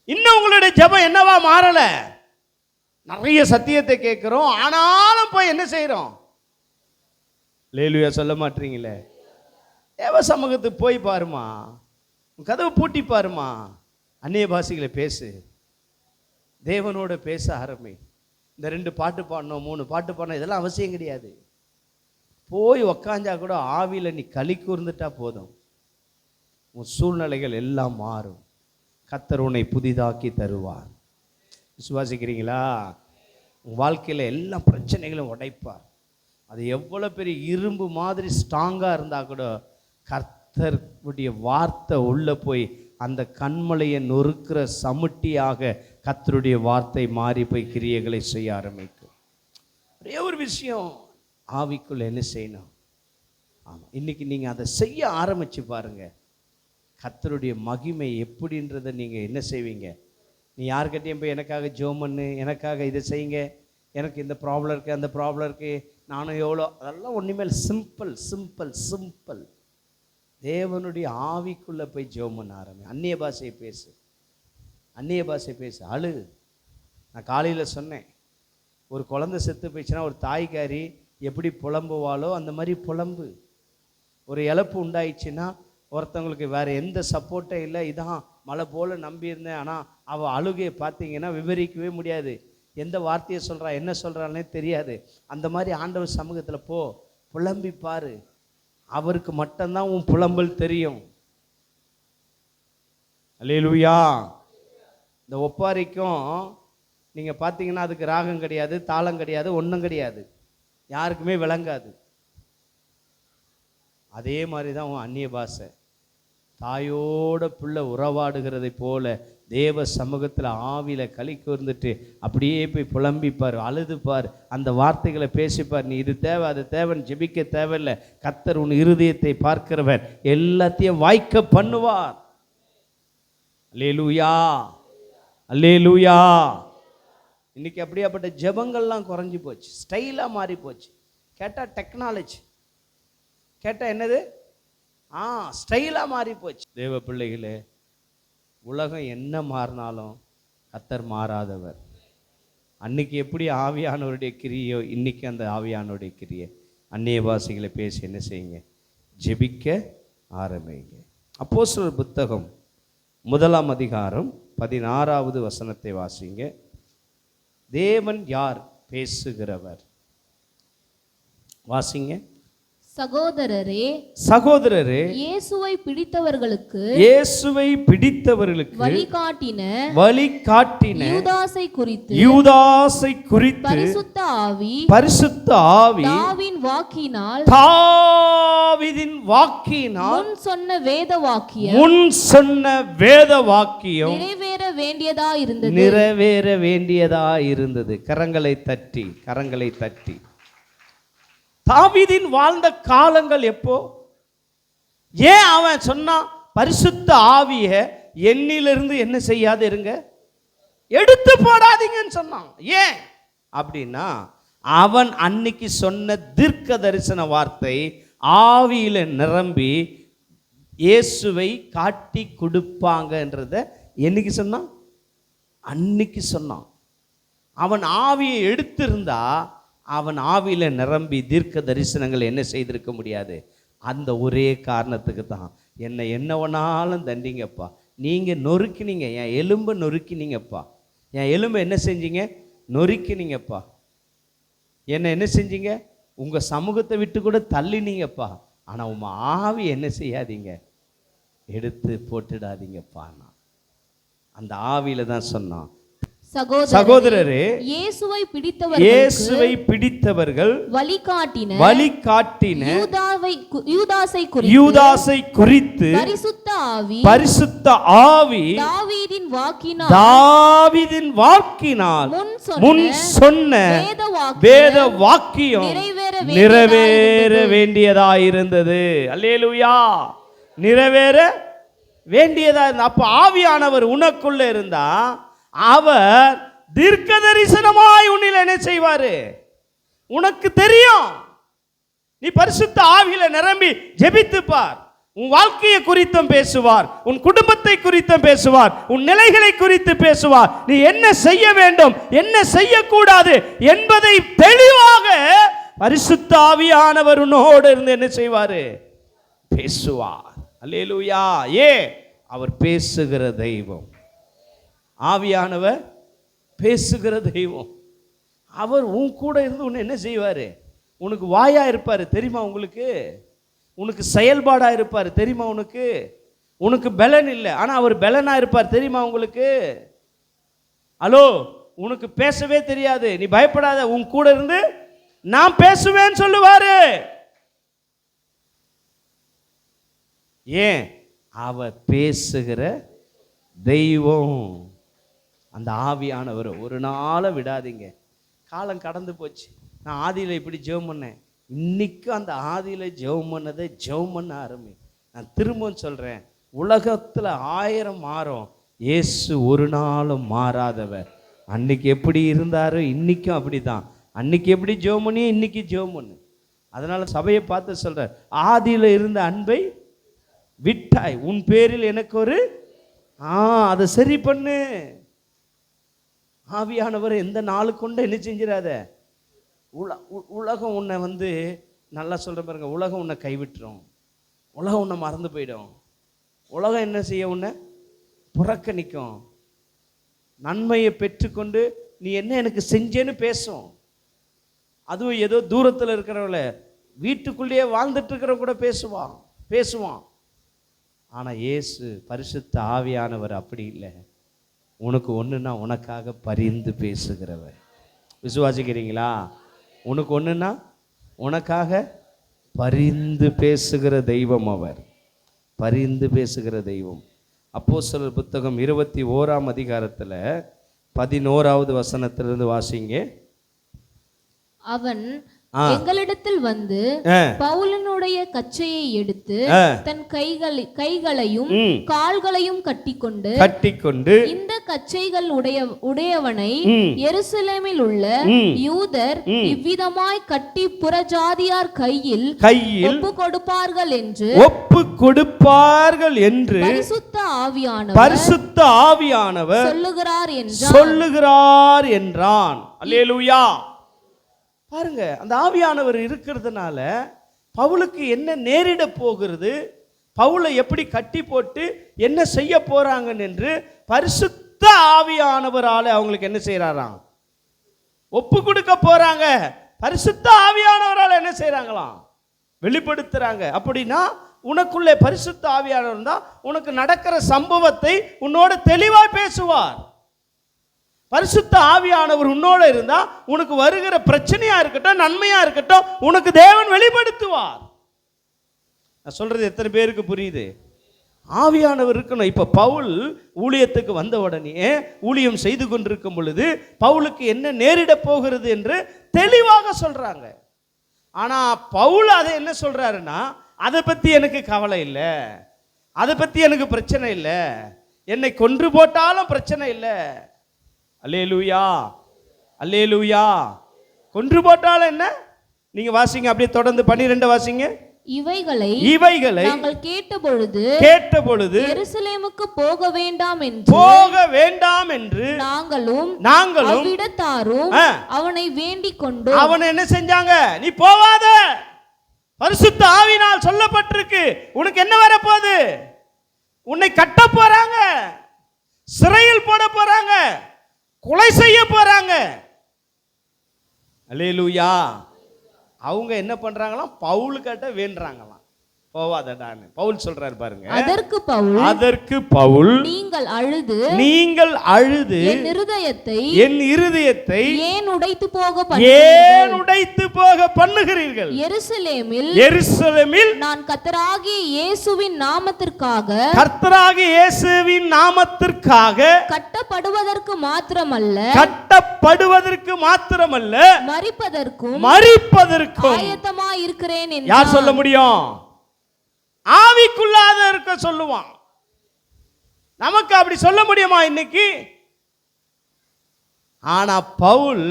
இன்னும் உங்களுடைய ஜெபம் என்னவா மாறல. நிறைய சத்தியத்தை கேட்கிறோம், ஆனாலும் போய் என்ன செய்யறோம்? அல்லேலூயா சொல்ல மாட்டீங்களே. தேவ சமூகத்துக்கு போய் பாருமா, கதவை பூட்டி பாருமா, அந்நிய பாஷைகளை பேசு, தேவனோட பேச ஆரம்பி. இந்த 2 பாட்டு பாடணும், 3 பாட்டு பாடணும், இதெல்லாம் அவசியம் கிடையாது. போய் உக்காஞ்சா கூட ஆவியில் நீ களி கூர்ந்துட்டா போதும், உன் சூழ்நிலைகள் எல்லாம் மாறும். கர்த்தர் உன்னை புதிதாக்கி தருவார். விசுவாசிக்கிறீங்களா? உன் வாழ்க்கையில் எல்லா பிரச்சனைகளும் உடைப்பார். அது எவ்வளோ பெரிய இரும்பு மாதிரி ஸ்ட்ராங்காக இருந்தால் கூட கர்த்தருடைய வார்த்தை உள்ளே போய் அந்த கண்மலையை நொறுக்கிற சமுட்டியாக கர்த்தருடைய வார்த்தை மாறி போய் கிரியைகளை செய்ய ஆரம்பிக்கும். ஒரே ஒரு விஷயம், ஆவிக்குள்ள என்ன செய்யணும்? ஆமாம், இன்றைக்கி நீங்கள் அதை செய்ய ஆரம்பித்து பாருங்கள், கர்த்தருடைய மகிமை எப்படின்றதை நீங்கள் என்ன செய்வீங்க. நீ யார்கிட்டையும் போய் எனக்காக ஜெபம் பண்ணு, எனக்காக இதை செய்யுங்க, எனக்கு இந்த ப்ராப்ளம் இருக்குது, அந்த ப்ராப்ளம் இருக்குது, நானும் எவ்வளோ, அதெல்லாம் ஒன்றுமேல் சிம்பிள் சிம்பிள் சிம்பிள். தேவனுடைய ஆவிக்குள்ளே போய் ஜெபம் பண்ண ஆரம்பி. அந்நிய பாஷையை பேசு, அந்நிய பாஷை பேசு, அழு. நான் காலையில் சொன்னேன், ஒரு குழந்தை செத்து போயிடுச்சுன்னா ஒரு தாய்க்காரி எப்படி புலம்புவாளோ அந்த மாதிரி புலம்பு. ஒரு இழப்பு உண்டாயிடுச்சுன்னா ஒருத்தவங்களுக்கு வேறு எந்த சப்போர்ட்டே இல்லை, இதான் மழை போல் நம்பியிருந்தேன், ஆனால் அவள் அழுகையை பார்த்தீங்கன்னா விவரிக்கவே முடியாது, எந்த வார்த்தையை சொல்கிறா என்ன சொல்கிறானே தெரியாது. அந்த மாதிரி ஆண்டவர் சமூகத்தில் போ, புலம்பி பாரு, அவருக்கு மட்டும்தான் உன் புலம்பல் தெரியும். அல்லேலூயா. இந்த ஒப்பாரிக்கும் நீங்கள் பார்த்தீங்கன்னா அதுக்கு ராகம் கிடையாது, தாளம் கிடையாது, ஒன்றும் கிடையாது, யாருக்குமே விளங்காது. அதே மாதிரி தான் உன் அந்நிய பாஷை. தாயோட பிள்ளை உறவாடுகிறதை போல தேவ சமூகத்தில் ஆவியில் களி கூர்ந்துட்டு அப்படியே போய் புலம்பிப்பார், அழுதுப்பார், அந்த வார்த்தைகளை பேசிப்பார். நீ இது தேவை அது தேவைன்னு ஜெபிக்க தேவையில்லை. கர்த்தர் உன் இருதயத்தை பார்க்கிறவர், எல்லாத்தையும் வாய்க்க பண்ணுவார். அல்லேலூயா, அல்லேலூயா. இன்னைக்கு அப்படியாப்பட்ட ஜெபங்கள்லாம் குறைஞ்சி போச்சு, ஸ்டைலாக மாறி போச்சு. கேட்டால் டெக்னாலஜி, கேட்டால் என்னது ஸ்டைலாக மாறி போச்சு. தேவ பிள்ளைகளே, உலகம் என்ன மாறினாலும் கர்த்தர் மாறாதவர். அன்னைக்கு எப்படி ஆவியானவருடைய கிரியையோ இன்னைக்கு அந்த ஆவியானவருடைய கிரியை. அந்நிய பாஷைகளை பேசி என்ன செய்யுங்க, ஜெபிக்க ஆரம்பிங்க. அப்போஸ்தலர் புத்தகம் 1 அதிகாரம் 16வது வசனத்தை வாசிங்க. தேவன் யார்? பேசுகிறவர். வாசிங்க. சகோதரரே, சகோதரரே, இயேசுவை பிடித்தவர்களுக்கு வழிகாட்டின யூதாசை குறித்து பரிசுத்த ஆவி தாவீதின் வாக்கினால் முன் சொன்ன வேத வாக்கியம் நிறைவேற வேண்டியதா இருந்தது. கரங்களை தட்டி. தாவீதின் வாழ்ந்த காலங்கள் எப்போ? ஏன் அவன் சொன்னான் பரிசுத்த ஆவிய என்னிலிருந்து என்ன செய்யாது இருங்க, எடுத்து போடாதீங்கன்னு சொன்னான்? ஏன் அப்படின்னா அவன் அன்னைக்கு சொன்ன தீர்க்க தரிசன வார்த்தை ஆவியில நிரம்பி இயேசுவை காட்டி கொடுப்பாங்கன்றத என்னைக்கு சொன்னான்? அன்னைக்கு சொன்னான். அவன் ஆவியை எடுத்திருந்தா அவன் ஆவியில நிரம்பி தீர்க்க தரிசனங்கள் என்ன செய்திருக்க முடியாது. அந்த ஒரே காரணத்துக்கு தான் என்ன வேணாலும் தண்டிங்கப்பா, நீங்கள் நொறுக்கினீங்க, என் எலும்பை நொறுக்கினீங்கப்பா, என் எலும்பை என்ன செஞ்சீங்க, நொறுக்கினீங்கப்பா, என்ன செஞ்சீங்க, உங்கள் சமூகத்தை விட்டு கூட தள்ளினீங்கப்பா, ஆனால் உங்கள் ஆவி என்ன செய்யாதீங்க, எடுத்து போட்டுடாதீங்கப்பா. நான் அந்த ஆவியில தான் சொன்னான். சகோதரரே, இயேசுவை பிடித்தவர்கள் வழிகாட்டின யூதாசை குறித்து பரிசுத்த ஆவி தாவீதின் வாக்கினால் முன் சொன்ன வேத வாக்கியம் நிறைவேற வேண்டியதாயிருந்தது. அல்லேலூயா. நிறைவேற வேண்டியதா இருந்தா, அப்ப ஆவியானவர் உனக்குள்ள இருந்தா அவர் தீர்க்க தரிசனமாய் உன்னில் என்ன செய்வாரு? உனக்கு தெரியும். நீ பரிசுத்த ஆவியில நிரம்பி ஜெபித்து பார். உன் வாழ்க்கையை குறித்தும் பேசுவார், உன் குடும்பத்தை குறித்தும் பேசுவார், உன் நிலைகளை குறித்து பேசுவார். நீ என்ன செய்ய வேண்டும், என்ன செய்யக்கூடாது என்பதை தெளிவாக பரிசுத்த ஆவியானவர் உன்னோடு இருந்து என்ன செய்வாரு? பேசுவார். அல்லேலூயா. அவர் பேசுகிற தெய்வம். ஆவியானவர் பேசுகிற தெய்வம். அவர் உன் கூட இருந்து உன்னை என்ன செய்வார்? உனக்கு வாயா இருப்பார் தெரியுமா? உனக்கு செயல்பாடா இருப்பார் தெரியுமா? உனக்கு பலன் இல்லை, ஆனால் அவர் பலனா இருப்பார் தெரியுமா உங்களுக்கு? ஹலோ, உனக்கு பேசவே தெரியாது, நீ பயப்படாத, உன் கூட இருந்து நான் பேசுவேன்னு சொல்லுவாரு. ஏன்? அவர் பேசுகிற தெய்வம். அந்த ஆவியானவர் ஒரு நாளை விடாதீங்க. காலம் கடந்து போச்சு. நான் ஆதியில் இப்படி ஜெபம் பண்ணேன், இன்னைக்கும் அந்த ஆதியில் ஜெபம் பண்ணதை ஜெபம் பண்ண ஆரம்பி. நான் திரும்பவும் சொல்கிறேன், உலகத்தில் 1000 மாறும், இயேசு ஒரு நாளும் மாறாதவர். அன்னைக்கு எப்படி இருந்தாரோ இன்னைக்கும் அப்படி தான். அன்னைக்கு எப்படி ஜெபம் பண்ணியோ இன்னைக்கு ஜெபம் பண்ணு. அதனால் சபையை பார்த்து சொல்கிறார், ஆதியில் இருந்த அன்பை விட்டாய், உன் பேரில் எனக்கு ஒரு அதை சரி பண்ணு. ஆவியானவர் எந்த நாளு கொண்டு என்ன செஞ்சிடாத. உலகம் உன்னை நல்லா சொல்ற பாருங்க, உலகம் உன்னை கைவிட்டுரும், உலகம் உன்னை மறந்து போயிடும். உலகம் என்ன செய்ய? உன்னை புறக்கணிக்கும். நன்மையை பெற்றுக்கொண்டு நீ என்ன எனக்கு செஞ்சேன்னு பேசும். அதுவும் ஏதோ தூரத்தில் இருக்கிறவங்கள, வீட்டுக்குள்ளேயே வாழ்ந்துட்டு இருக்கிறவங்க கூட பேசுவான். ஆனால் இயேசு பரிசுத்த ஆவியானவர் அப்படி இல்லை. உனக்கு ஒன்றுனா உனக்காக பரிந்து பேசுகிறவர். விசுவாசிக்கிறீங்களா? உனக்கு ஒன்றுனா உனக்காக பரிந்து பேசுகிற தெய்வம் அவர். பரிந்து பேசுகிற தெய்வம். அப்போஸ்தலர் புத்தகம் 21ஆம் அதிகாரத்தில் 11வது வசனத்திலிருந்து வாசிங்க. அவன் எங்களிடத்தில் வந்து பவுலினுடைய கச்சையை எடுத்து தன் கைகளையும் கால்களையும் கட்டிக்கொண்டு இந்த கச்சைகள் உடையவனை எருசலேமில் உள்ள யூதர் இவ்விதமாய் கட்டி புறஜாதியார் கையில் ஒப்பு கொடுப்பார்கள் என்று பரிசுத்த ஆவியானவர் சொல்லுகிறார் என்றான். அல்லேலூயா. பாருங்க, அந்த ஆவியானவர் இருக்கிறதுனால பவுலுக்கு என்ன நேரிட போகிறது, பவுலை எப்படி கட்டி போட்டு என்ன செய்ய போறாங்க என்று பரிசுத்த ஆவியானவரால் அவங்களுக்கு என்ன செய்யறாராம்? ஒப்பு கொடுக்க போறாங்க. பரிசுத்த ஆவியானவரால் என்ன செய்யறாங்களாம்? வெளிப்படுத்துறாங்க. அப்படின்னா உனக்குள்ளே பரிசுத்த ஆவியானவர் இருந்தா உனக்கு நடக்கிற சம்பவத்தை உன்னோட தெளிவாய் பேசுவார். பரிசுத்த ஆவியானவர் உன்னோட இருந்தா உனக்கு வருகிற பிரச்சனையா இருக்கட்டும், நன்மையா இருக்கட்டும், உனக்கு தேவன் வெளிப்படுத்துவார். நான் சொல்றது எத்தனை பேருக்கு புரியுது? ஆவியானவர் இருக்கணும். இப்ப பவுல் ஊழியத்துக்கு வந்த உடனே ஊழியம் செய்து கொண்டிருக்கும் பொழுது பவுலுக்கு என்ன நேரிட போகிறது என்று தெளிவாக சொல்றாங்க. ஆனா பவுல் அதை என்ன சொல்றாருன்னா, அதை பத்தி எனக்கு கவலை இல்லை, அதை பத்தி எனக்கு பிரச்சனை இல்லை, என்னை கொன்று போட்டாலும் பிரச்சனை இல்லை. அல்லேலூயா, அல்லேலூயா. கொன்று போட்டாலும் என்ன? நீங்க வாசிங்க, அப்படியே தொடர்ந்து 12 வாசிங்க. இவைகளை நாங்கள் கேட்டபொழுது எருசலேமுக்கு போக வேண்டாம் என்று நாங்களும் அவ்விடத்தாரும் அவனை வேண்டிக் கொண்டு அவனை என்ன செஞ்சாங்க? நீ போவாத, பரிசுத்த ஆவியினால் சொல்லப்பட்டிருக்கு, உனக்கு என்ன வர போகுது? உன்னை கட்ட போறாங்க, சிறையில் போட போறாங்க, கொலை செய்ய போறாங்க. அல்லேலூயா. அவங்க என்ன பண்றாங்களாம்? பவுலுக்கிட்ட வேண்டுறாங்களாம், போவாதடான்னு. பவுல் சொல்றாரு பாருங்க. அதற்கு பவுல் நீங்கள் அழுது என் இருதயத்தை ஏன் உடைத்து போக பண்ணுகிறீர்கள்? எருசலேமில் நான் கர்த்தராகிய இயேசுவின் நாமத்திற்காக கட்டப்படுவதற்கு மாத்திரமல்ல மரிப்பதற்கும் ஆயத்தமாய் இருக்கிறேன் என்று யார் சொல்ல முடியும்? ஆவிக்குள்ளாத இருக்க சொல்லுவான். நமக்கு அப்படி சொல்ல முடியுமா இன்னைக்கு? ஆனா பவுல்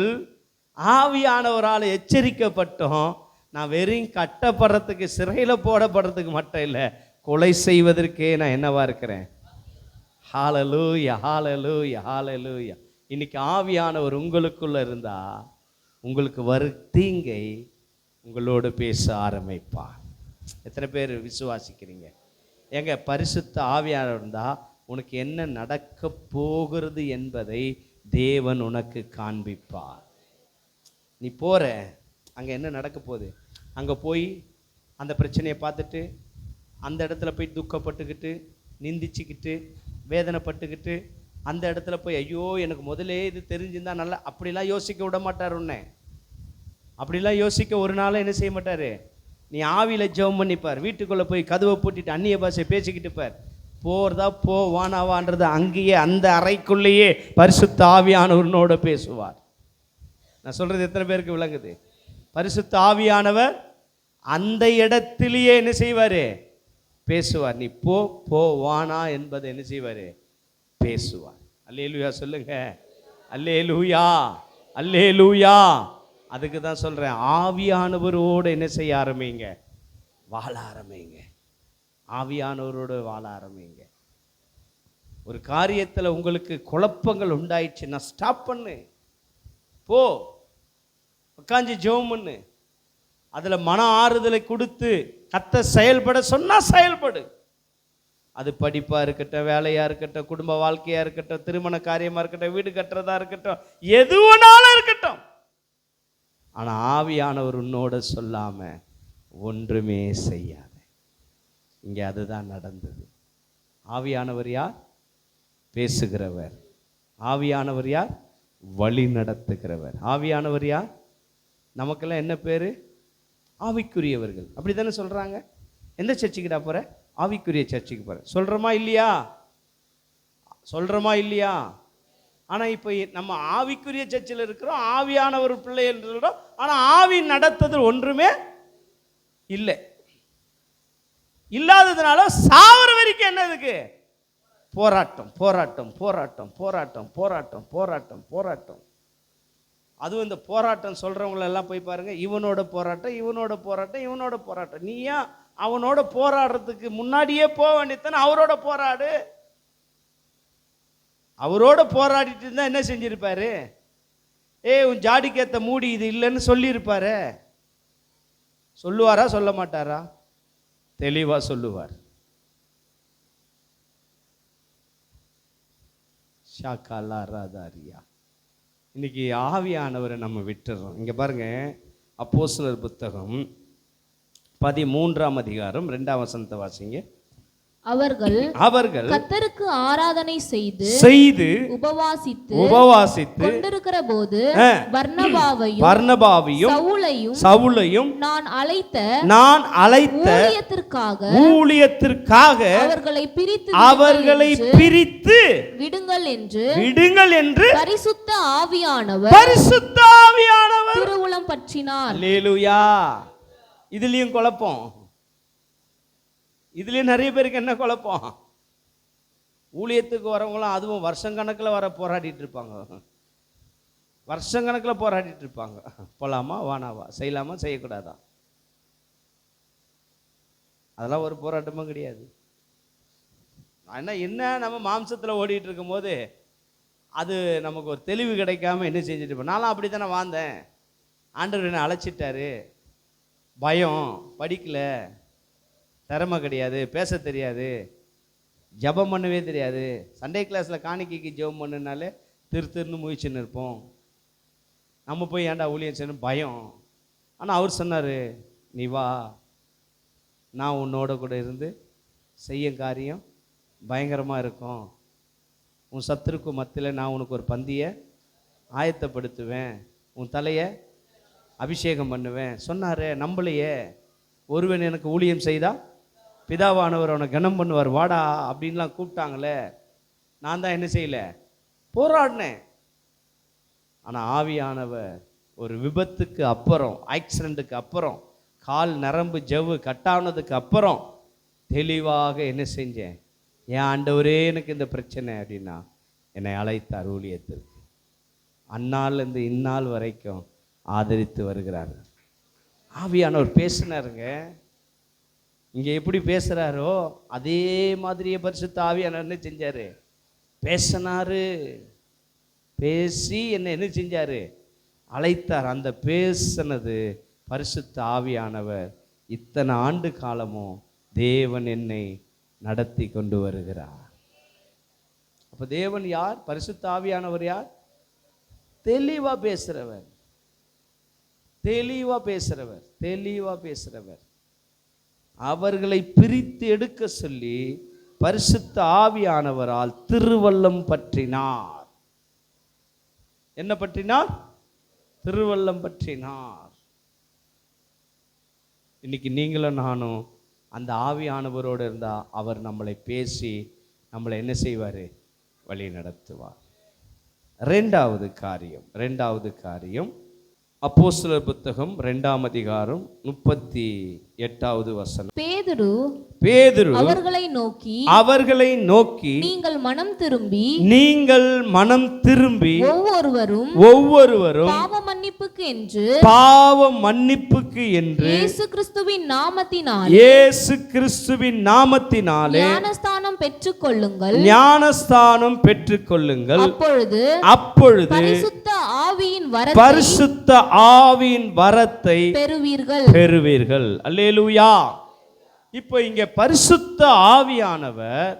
ஆவியானவரால் எச்சரிக்கப்பட்டோம். நான் வெறும் கட்டப்படுறதுக்கு, சிறையில போடப்படுறதுக்கு மட்டும் இல்லை, கொலை செய்வதற்கே நான் என்னவா இருக்கிறேன். ஹல்லேலூயா, ஹல்லேலூயா, ஹல்லேலூயா. இன்னைக்கு ஆவியானவர் உங்களுக்குள்ள இருந்தா உங்களுக்கு வரும் தீங்கை உங்களோடு பேச ஆரம்பிப்பார். எத்தனை பேர் விசுவாசிக்கிறீங்க? எங்க பரிசுத்த ஆவியானவர் இருந்தா உனக்கு என்ன நடக்க போகிறது என்பதை தேவன் உனக்கு காண்பிப்பார். நீ போற, அங்க என்ன நடக்க போகுது? அங்க போய் அந்த பிரச்சனையை பார்த்துட்டு அந்த இடத்துல போய் துக்கப்பட்டுக்கிட்டு, நிந்திச்சுக்கிட்டு, வேதனைப்பட்டுக்கிட்டு, அந்த இடத்துல போய் ஐயோ எனக்கு முதலே இது தெரிஞ்சிருந்தா நல்லா, அப்படிலாம் யோசிக்க விட மாட்டார் உன்னை. அப்படிலாம் யோசிக்க ஒரு நாளும் என்ன செய்ய மாட்டார். நீ ஆவியில் ஜெபம் பண்ணிப்பார், வீட்டுக்குள்ளே போய் கதவை பூட்டிட்டு அந்நிய பாஷை பேசிக்கிட்டு பார். போகிறதா போ, வானாவான்றது அங்கேயே அந்த அறைக்குள்ளேயே பரிசுத்த ஆவியானவரோட பேசுவார். நான் சொல்கிறது எத்தனை பேருக்கு விளங்குது? பரிசுத்த ஆவியானவர் அந்த இடத்திலேயே என்ன செய்வார்? பேசுவார். நீ போ போ வானா என்பதை என்ன செய்வார்? பேசுவார். அல்லேலூயா சொல்லுங்க. அல்லேலூயா, அல்லேலூயா. அதுக்கு தான் சொல்கிறேன், ஆவியானவரோடு என்ன செய்ய ஆரம்பிங்க? வாழ ஆரம்பிங்க. ஆவியானவரோடு வாழ ஆரம்பிங்க. ஒரு காரியத்தில் உங்களுக்கு குழப்பங்கள் உண்டாயிடுச்சுன்னா ஸ்டாப் பண்ணு, போ உட்காந்து ஜெபம் பண்ணு. அதில் மன ஆறுதலை கொடுத்து கர்த்தர் செயல்பட சொன்னால் செயல்படு. அது படிப்பாக இருக்கட்டும், வேலையாக இருக்கட்டும், குடும்ப வாழ்க்கையாக இருக்கட்டும், திருமண காரியமாக இருக்கட்டும், வீடு கட்டுறதா இருக்கட்டும், எது வேணாலும் இருக்கட்டும். ஆனால் ஆவியானவர் உன்னோட சொல்லாமல் ஒன்றுமே செய்யாத. இங்கே அதுதான் நடந்தது. ஆவியானவர் யார்? பேசுகிறவர். ஆவியானவர் யார்? வழி நடத்துகிறவர். ஆவியானவர் யார்? நமக்கெல்லாம் என்ன பேர்? ஆவிக்குரியவர்கள். அப்படி தானே சொல்கிறாங்க. எந்த சர்ச்சுக்குடா போகிற? ஆவிக்குரிய சர்ச்சுக்கு போகிற. சொல்கிறோமா இல்லையா? சொல்கிறோமா இல்லையா? ஆனால் இப்போ நம்ம ஆவிக்குரிய சர்ச்சில் இருக்கிறோம், ஆவியானவர் பிள்ளை என்று சொல்கிறோம். ஆனால் ஆவி நடத்துறது ஒன்றுமே இல்லை. இல்லாததுனால சாவர வரைக்கும் என்னதுக்கு? போராட்டம் போராட்டம் போராட்டம் போராட்டம் போராட்டம் போராட்டம் போராட்டம். அதுவும் இந்த போராட்டம் சொல்கிறவங்களெல்லாம் போய் பாருங்கள். இவனோட போராட்டம், இவனோட போராட்டம், இவனோட போராட்டம். நீ ஏன் அவனோட போராடுறதுக்கு முன்னாடியே போக வேண்டியதானே? அவரோட போராடு. அவரோட போராடிட்டு இருந்தால் என்ன செஞ்சிருப்பாரு? உன் ஜாடிக்கேத்த மூடி இது இல்லைன்னு சொல்லியிருப்பாரு. சொல்லுவாரா சொல்ல மாட்டாரா? தெளிவாக சொல்லுவார். ஷாக்காலா ராதாரியா. இன்னைக்கு ஆவியானவரை நம்ம விட்டுறோம். இங்கே பாருங்க, அப்போஸ்தலர் புத்தகம் 13ஆம் அதிகாரம் 2ஆம் வசனத்தை வாசிங்க. அவர்கள் கர்த்தருக்கு ஆராதனை செய்து உபவாசித்து கொண்டிருக்கிற போது பர்னபாவையும் சவுலையும் நான் அழைத்த ஊழியத்திற்காக அவர்களை பிரித்து விடுங்கள் என்று பரிசுத்த ஆவியானவர் திருவுளம் பற்றினார். அல்லேலூயா. இதுலயும் குழப்பம். இதுலேயும் நிறைய பேருக்கு என்ன குழப்பம்? ஊழியத்துக்கு வரவங்களாம் அதுவும் வருஷக்கணக்கில் வர போராடிட்டு இருப்பாங்க. வருஷக்கணக்கில் போராடிட்டு இருப்பாங்க. போகலாமா வானாவா, செய்யலாமா செய்யக்கூடாதா, அதெல்லாம் ஒரு போராட்டமும் கிடையாது. என்ன நம்ம மாம்சத்தில் ஓடிட்டு இருக்கும் போது அது நமக்கு ஒரு தெளிவு கிடைக்காம என்ன செஞ்சுட்டு இருப்போம். நானும் அப்படி தானே வாழ்ந்தேன். ஆண்டவர் என்னை அழைச்சிட்டாரு. பயம், படிக்கல, திறமை கிடையாது, பேச தெரியாது, ஜபம் பண்ணவே தெரியாது. சண்டே கிளாஸில் காணிக்கைக்கு ஜெபம் பண்ணுனாலே திருன்னு முயற்சின்னு இருப்போம். நம்ம போய் ஏன்டா ஊழியம் செய்யணும் பயம். ஆனால் அவர் சொன்னார், நீ வா, நான் உன்னோட கூட இருந்து செய்யும் காரியம் பயங்கரமாக இருக்கும். உன் சத்துருக்கு மத்தியில் நான் உனக்கு ஒரு பந்தியை ஆயத்தப்படுத்துவேன், உன் தலையை அபிஷேகம் பண்ணுவேன் சொன்னார். நம்மளையே ஒருவன் எனக்கு ஊழியம் செய்தா பிதாவானவர் அவனை கனம் பண்ணுவார், வாடா அப்படின்லாம் கூப்பிட்டாங்களே. நான் தான் என்ன செய்யலை, போராடினேன். ஆனால் ஆவியானவர் ஒரு விபத்துக்கு அப்புறம், ஆக்சிடெண்ட்டுக்கு அப்புறம், கால் நரம்பு ஜவ்வு கட்டானதுக்கு அப்புறம் தெளிவாக என்ன செஞ்சேன், என் ஆண்டவரே எனக்கு இந்த பிரச்சனை அப்படின்னா என்னை அழைத்தார் ஊழியத்திற்கு. அந்நாள்லேருந்து இந்நாள் வரைக்கும் ஆதரித்து வருகிறார். ஆவியானவர் பேசினாருங்க. இங்கே எப்படி பேசுகிறாரோ அதே மாதிரியே பரிசுத்த ஆவியானவர் என்ன செஞ்சார், பேசினாரு. பேசி என்ன செஞ்சார், அழைத்தார். அந்த பேசினது பரிசுத்த ஆவியானவர். இத்தனை ஆண்டு காலமும் தேவன் என்னை நடத்தி கொண்டு வருகிறார். அப்போ தேவன் யார்? பரிசுத்த ஆவியானவர் யார்? தெளிவா பேசுகிறவர், தெளிவா பேசுகிறவர், தெளிவா பேசுகிறவர். அவர்களை பிரித்து எடுக்க சொல்லி பரிசுத்த ஆவியானவரால் திருவல்லம் பற்றினார். என்ன பற்றினார்? திருவல்லம் பற்றினார். இன்னைக்கு நீங்களும் நானும் அந்த ஆவியானவரோடு இருந்தால் அவர் நம்மளை பேசி நம்மளை என்ன செய்வார், வழி நடத்துவார். ரெண்டாவது காரியம் அப்போஸ்தலர் புத்தகம் 2ஆம் அதிகாரம் 38வது வசனம். பேதுரு அவர்களை நோக்கி நீங்கள் மனம் திரும்பி ஒவ்வொருவரும் பாவ மன்னிப்புக்கு என்று இயேசு கிறிஸ்துவின் நாமத்தினாலே ஞானஸ்தானம் பெற்றுக்கொள்ளுங்கள். அப்பொழுது பரிசுத்த ஆவியின் வரத்தை பெறுவீர்கள். அல்லேலூயா. இப்போ இங்க பரிசுத்த ஆவியானவர்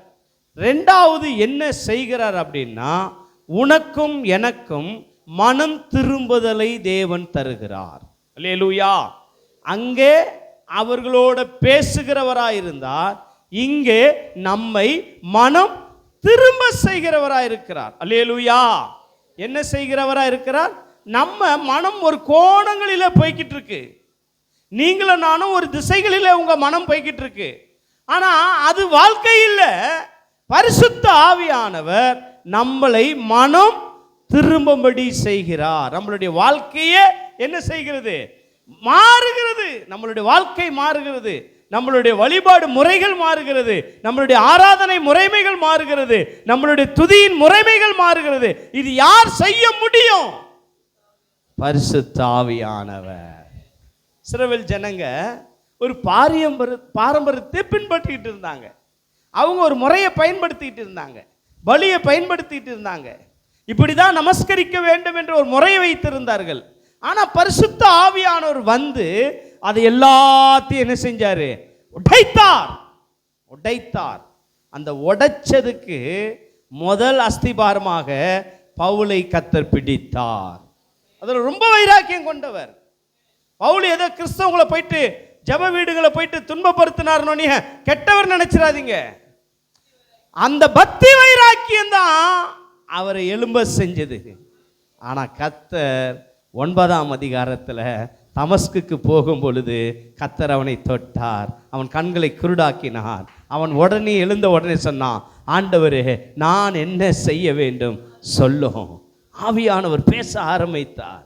ரெண்டாவது என்ன செய்கிறார் அப்படின்னா, உனக்கும் எனக்கும் மனம் திரும்புதலை தேவன் தருகிறார். அல்லேலூயா. அங்கே அவர்களோட பேசுகிறவராயிருந்தார், இங்கே நம்மை மனம் திரும்ப செய்கிறவராய் இருக்கிறார். அல்லேலூயா. என்ன செய்கிறவராய் இருக்கிறார்? நம்ம மனம் ஒரு கோணங்களில போய்கிட்டு இருக்கு. நீங்களும் நானும் ஒரு திசைகளில உங்க மனம் போய்கிட்டு இருக்கு. ஆனா அது வாழ்க்கை இல்லை. பரிசுத்த ஆவியானவர் நம்மளை மனம் திரும்பும்படி செய்கிறார். நம்மளுடைய வாழ்க்கையே என்ன செய்கிறது? மாறுகிறது. நம்மளுடைய வாழ்க்கை மாறுகிறது. நம்மளுடைய வழிபாடு முறைகள் மாறுகிறது. நம்மளுடைய ஆராதனை முறைமைகள் மாறுகிறது. நம்மளுடைய துதியின் முறைமைகள் மாறுகிறது. இது யார் செய்ய முடியும்? பரிசுத்த ஆவியானவர். இஸ்ரவேல் ஜனங்க ஒரு பாரம்பரியத்தை பின்பற்றிட்டு இருந்தாங்க. அவங்க ஒரு முறையை பயன்படுத்திட்டு இருந்தாங்க, பலியை பயன்படுத்திட்டு இருந்தாங்க. இப்படிதான் நமஸ்கரிக்க வேண்டும் என்று ஒரு முறையை வைத்திருந்தார்கள். ஆனா பரிசுத்த ஆவியானவர் வந்து அதை எல்லாத்தையும் என்ன செஞ்சாரு? உடைத்தார். அந்த உடைச்சதுக்கு முதல் அஸ்திபாரமாக பவுலை கர்த்தர் பிடித்தார். அதுல ரொம்ப வைராக்கியம் கொண்டவர் பவுல். ஏதோ கிறிஸ்தவங்களை போயிட்டு ஜப வீடுகளை போயிட்டு துன்பப்படுத்தினார்னு கெட்டவர் நினைச்சிடாதீங்க. அந்த பக்தி வைராக்கியம் தான் அவரை எழும்ப செஞ்சது. ஆனா கர்த்தர் 9ஆம் அதிகாரத்தில் தமஸ்குக்கு போகும் பொழுது கர்த்தர் அவனை தொட்டார். அவன் கண்களை குருடாக்கினார். அவன் உடனே எழுந்த உடனே சொன்னான், ஆண்டவரே நான் என்ன செய்ய வேண்டும் சொல்லும். ஆவியானவர் பேச ஆரம்பித்தார்.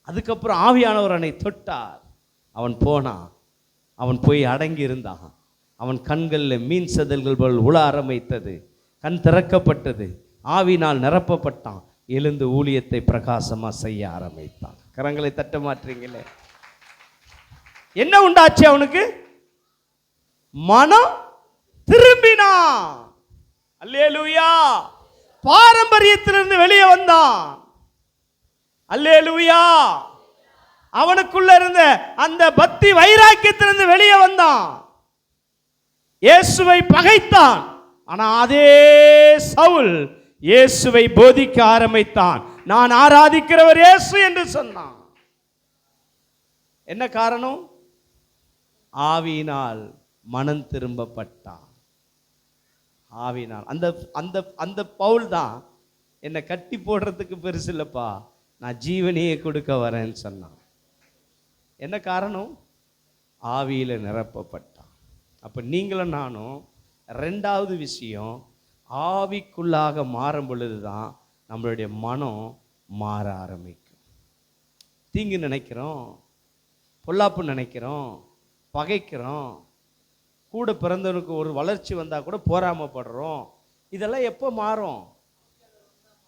அதுக்கப்புறம் ஆவியானவர் அவனை தொட்டார். அவன் போனான். அவன் போய் அடங்கி இருந்தான். அவன் கண்களில் மீன் செதல்கள் போல் உள ஆரம்பித்தது. கண் திறக்கப்பட்டது. ஆவினால் நிரப்பப்பட்டான். எழுந்து ஊழியத்தை பிரகாசமா செய்ய ஆரம்பித்தான். கரங்களை தட்ட மாற்றீங்களே. என்ன உண்டாச்சு அவனுக்கு? மனம் திரும்பினான். அல்லேலூயா. பாரம்பரியத்திலிருந்து வெளியே வந்தான். அல்லேலூயா. அவனுக்குள்ள இருந்த அந்த பக்தி வைராக்கியத்திலிருந்து வெளியே வந்தான். இயேசுவை பகைத்தான். ஆனா அதே சவுல் இயேசுவை போதிக்க ஆரம்பித்தான். நான் ஆராதிக்கிறவர் இயேசு என்று சொன்னான். என்ன காரணம்? ஆவியினால் மனம் திரும்பப்பட்டான். ஆவியினால். அந்த அந்த அந்த பவுல் தான் என்னை கட்டி போடுறதுக்கு பெருசு இல்லப்பா, நான் ஜீவனையே கொடுக்க வரேன்னு சொன்னான். என்ன காரணம்? ஆவியில நிரப்பப்பட்டான். அப்ப நீங்களும் நானும் ரெண்டாவது விஷயம், ஆவிக்குள்ளாக மாறும் பொழுதுதான் நம்மளுடைய மனம் மாற ஆரம்பிக்கும். தீங்கு நினைக்கிறோம், பொல்லாப்பு நினைக்கிறோம், பகைக்கிறோம், கூட பிறந்தவனுக்கு ஒரு வளர்ச்சி வந்தால் கூட போராமப்படுறோம். இதெல்லாம் எப்போ மாறும்?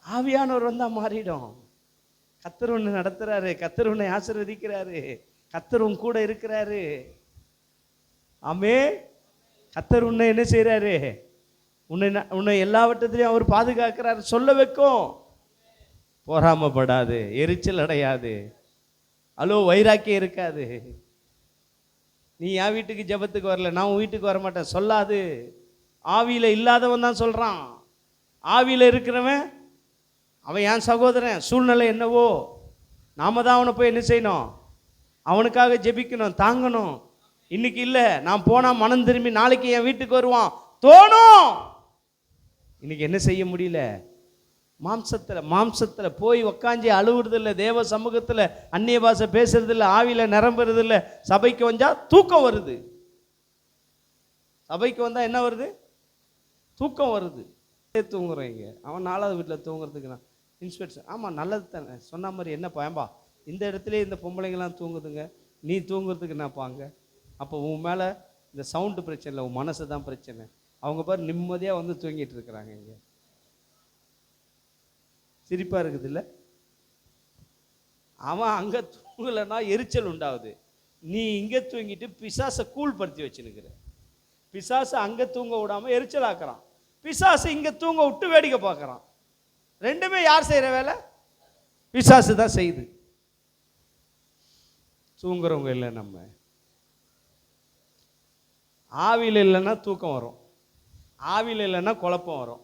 ஆவியானவர் வந்தால் மாறிடும். கர்த்தர் உன்னை நடத்துறாரு, கர்த்தர் உன்னை ஆசீர்வதிக்கிறாரு, கர்த்தர் உன் கூட இருக்கிறாரு. ஆமே. கர்த்தர் உன்னை என்ன செய்கிறாரு? உன்னை எல்லாவற்றத்திலையும் அவர் பாதுகாக்கிறார். சொல்ல வைக்கும். போராமப்படாது, எரிச்சல் அடையாது, அலோ வைராக்கியம் இருக்காது. நீ என் வீட்டுக்கு ஜெபத்துக்கு வரல, நான் உன் வீட்டுக்கு வர மாட்டேன் சொல்லாது. ஆவியில இல்லாதவன் தான் சொல்றான். ஆவியில இருக்கிறவன் அவன் என் சகோதரன். சூழ்நிலை என்னவோ நாம தான் அவனை போய் என்ன செய்யணும்? அவனுக்காக ஜெபிக்கணும், தாங்கணும். இன்னைக்கு இல்லை, நான் போனா மனம் திரும்பி நாளைக்கு என் வீட்டுக்கு வருவான் தோணும். இன்னைக்கு என்ன செய்ய முடியல? மாம்சத்துல போய் உக்காஞ்சி அழுவுறது இல்லை, தேவ சமூகத்துல அந்நிய பாஷை பேசுறது இல்லை, ஆவியில நிரம்புறது இல்லை. சபைக்கு வந்தா தூக்கம் வருது. சபைக்கு வந்தா என்ன வருது? தூக்கம் வருது. தூங்குறீங்க. அவன் 4வது வீட்டில் தூங்குறதுக்கு நான் இன்ஸ்பெக்ஷன். ஆமாம், நல்லது தானே சொன்ன மாதிரி. என்ன பயம்பா இந்த இடத்துல இந்த பொம்பளைங்கெல்லாம் தூங்குதுங்க, நீ தூங்குறதுக்கு என்ன பாங்க? அப்போ உன் மேலே இந்த சவுண்டு பிரச்சனை இல்லை, உன் மனசு தான் பிரச்சனை. அவங்க பாரு நிம்மதியாக வந்து தூங்கிட்டு இருக்கிறாங்க. இங்கே சிரிப்பாக இருக்குது இல்லை? அவன் அங்கே தூங்கலைன்னா எரிச்சல் உண்டாகுது. நீ இங்கே தூங்கிட்டு பிசாசை கூழ்படுத்தி வச்சுனுக்கிற. பிசாசை அங்கே தூங்க விடாமல் எரிச்சல் ஆக்குறான். பிசாசு இங்கே தூங்க விட்டு வேடிக்கை பார்க்குறான். ரெண்டுமே யார் செய்கிற வேலை? பிசாசு தான் செய்யுது. தூங்குறவங்க இல்லை. நம்ம ஆவியில் இல்லைன்னா தூக்கம் வரும், ஆவியில் இல்லைன்னா குழப்பம் வரும்,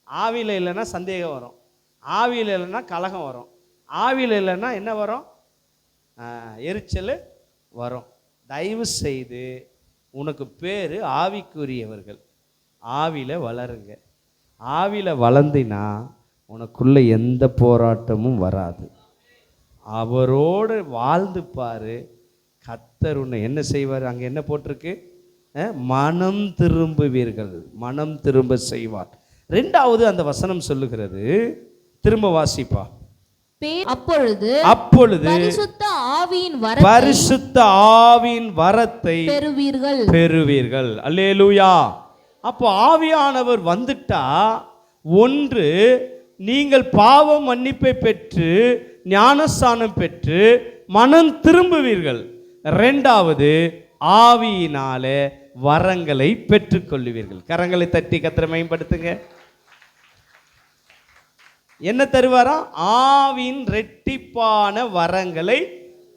ஆவியில் இல்லைன்னா சந்தேகம் வரும், ஆவியில் இல்லைன்னா கலகம் வரும், ஆவியில் இல்லைன்னா என்ன வரும்? எரிச்சல் வரும். தயவு செய்து உனக்கு பேர் ஆவிக்குரியவர்கள். ஆவியில் வளருங்க. ஆவியில் வளர்ந்தினா உனக்குள்ள எந்த போராட்டமும் வராது. அவரோடு வாழ்ந்து பாரு, கர்த்தர் உன்னை என்ன செய்வார்? அங்கே என்ன போட்டிருக்கு? மனம் திரும்புவீர்கள், மனம் திரும்ப செய்வார். ரெண்டாவது அந்த வசனம் சொல்லுகிறது, திரும்ப வாசிப்பா. அப்பொழுது பரிசுத்த ஆவியின் வரத்தை பெறுவீர்கள். அல்லேலூயா. அப்போ ஆவியானவர் வந்துட்டா, ஒன்று நீங்கள் பாவ மன்னிப்பை பெற்று ஞானஸ்தானம் பெற்று மனம் திரும்புவீர்கள். ரெண்டாவது ஆவியினாலே வரங்களை பெற்றுக்கொள்ளுவீர்கள். கரங்களை தட்டி கர்த்தரை மேம்படுத்துங்க. என்ன தருவாரா? ஆவியின் ரெட்டிப்பான வரங்களை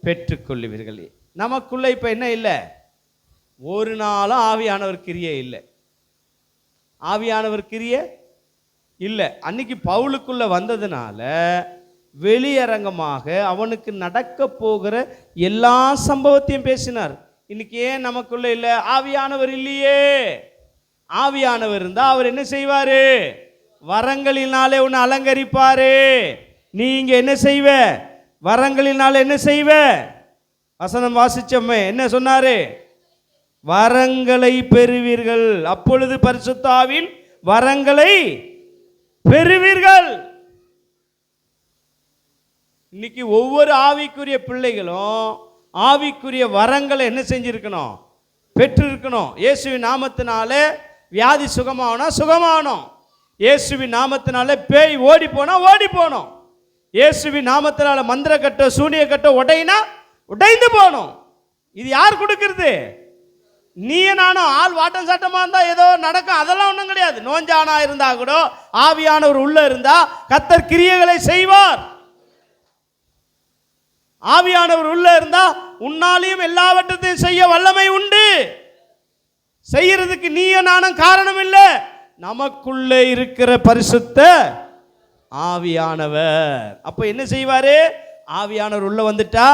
பெற்றுக்கொள்ளுவீர்கள். நமக்குள்ள இப்ப என்ன இல்லை? ஒரு நாளும் ஆவியானவர் கிரியை இல்லை. ஆவியானவர் கிரியை இல்லை. அன்னைக்கு பவுலுக்குள்ள வந்ததுனால வெளியரங்கமாக அவனுக்கு நடக்க போகிற எல்லா சம்பவத்தையும் பேசினார். இன்னைக்கு ஏன் நமக்குள்ள இல்லை? ஆவியானவர் இல்லையே. ஆவியானவர் இருந்தா அவர் என்ன செய்வாரு? வரங்களினாலே உன்னை அலங்கரிப்பாரு. நீங்க என்ன செய்வ? வரங்களினால என்ன செய்வ? வசனம் வாசிச்சோமே, என்ன சொன்னாரு? வரங்களை பெறுவீர்கள். அப்பொழுது பரிசுத்த ஆவியின் வரங்களை பெறுவீர்கள். இன்னைக்கு ஒவ்வொரு ஆவிக்குரிய பிள்ளைகளும் ஆவிக்குரிய வரங்களை என்ன செஞ்சிருக்கணும்? பெற்றிருக்கணும். இயேசுவின் நாமத்தினாலே வியாதி சுகமாகணும். இயேசுவின் நாமத்தினால பேய் ஓடி போனோம். இயேசுவின் நாமத்தினால மந்திர கட்ட சூனிய கட்ட உடைந்து போனோம். இது யார் கொடுக்கிறது? நீ நானும். ஆள் வாட்டம் சாட்டமா இருந்தா ஏதோ நடக்கும், அதெல்லாம் ஒன்றும் கிடையாது. நோஞ்சானா இருந்தா கூட ஆவியானவர் உள்ள இருந்தா கர்த்தர் கிரியைகளை செய்வார். ஆவியானவர் உள்ள இருந்தா உன்னாலையும் எல்லாவற்றையும் செய்ய வல்லமை உண்டு. செய்யறதுக்கு நீயும் நானும் காரணம் இல்லை. நமக்குள்ளே இருக்கிற பரிசுத்த ஆவியானவர். அப்ப என்ன செய்வாரு? ஆவியானவர் உள்ள வந்துட்டா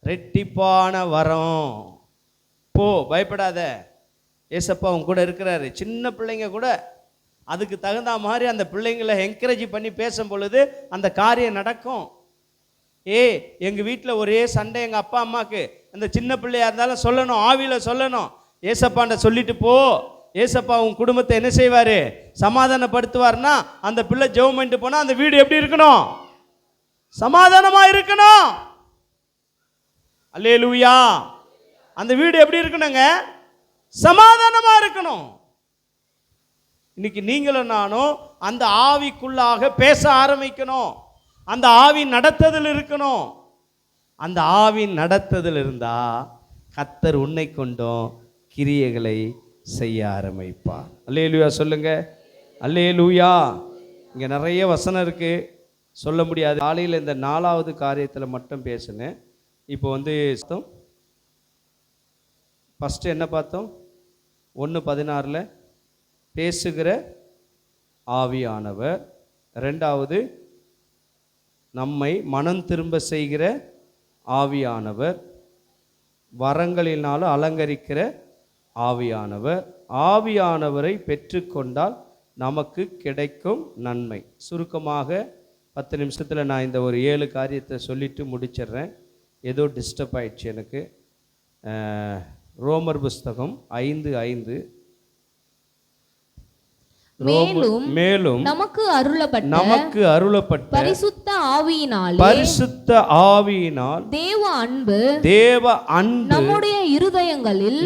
ரெட்டிப்பான வரம். போ, பயப்படாத, ஏசப்பா உன் கூட இருக்கிறாரு. சின்ன பிள்ளைங்க கூட அதுக்கு தகுந்த மாதிரி அந்த பிள்ளைங்களை என்கரேஜ் பண்ணி பேசும் பொழுது அந்த காரியம் நடக்கும். எங்கள் வீட்டில் ஒரே சண்டை, எங்கள் அப்பா அம்மாவுக்கு. அந்த சின்ன பிள்ளையா இருந்தாலும் சொல்லணும், ஆவியில் சொல்லணும், ஏசப்பாண்ட சொல்லிட்டு போ. ஏசப்பா உன் குடும்பத்தை என்ன செய்வார்? சமாதானப்படுத்துவார்னா அந்த பிள்ளை ஜெபம் பண்ணிட்டு போனால் அந்த வீடு எப்படி இருக்கணும்? சமாதானமாக இருக்கணும். அல்லேலூயா. அந்த வீடு எப்படி இருக்கணுங்க? சமாதானமாக இருக்கணும். இன்னைக்கு நீங்களும் நானும் அந்த ஆவிக்குள்ளாக பேச ஆரம்பிக்கணும். அந்த ஆவி நடத்துதல் இருக்கணும். அந்த ஆவி நடத்துதல் இருந்தா கர்த்தர் உன்னை கொண்டும் கிரியைகளை செய்ய ஆரம்பிப்பார். அல்லேலூயா சொல்லுங்க. அல்லேலூயா. இங்கே நிறைய வசனம் இருக்கு, சொல்ல முடியாது. காலையில் இந்த 4வது காரியத்தில் மட்டும் பேசுனேன். இப்போ ஃபஸ்ட்டு என்ன பார்த்தோம்? 1:16 பேசுகிற ஆவியானவர். 2வது நம்மை மனம் திரும்ப செய்கிற ஆவியானவர். வரங்களினாலும் அலங்கரிக்கிற ஆவியானவர். ஆவியானவரை பெற்றுக்கொண்டால் நமக்கு கிடைக்கும் நன்மை. சுருக்கமாக 10 நிமிஷத்தில் நான் இந்த ஒரு 7 காரியத்தை சொல்லிட்டு முடிச்சிடுறேன். ஏதோ டிஸ்டர்ப் ஆயிடுச்சு எனக்கு. ரோமர் புஸ்தகம் 5:5 மேலும் நமக்கு அருளப்பட்ட பரிசுத்த ஆவியினால் தேவ அன்பு நம்முடைய இருதயங்களில்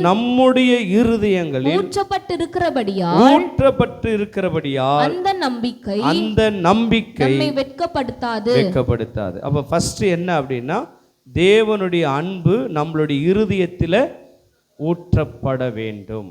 ஊற்றப்பட்டிருக்கிறபடியால் அந்த நம்பிக்கை வெட்கப்படுத்தாது. அப்ப ஃபர்ஸ்ட் என்ன அப்படின்னா, தேவனுடைய அன்பு நம்மளுடைய இருதயத்தில் ஊற்றப்பட வேண்டும்.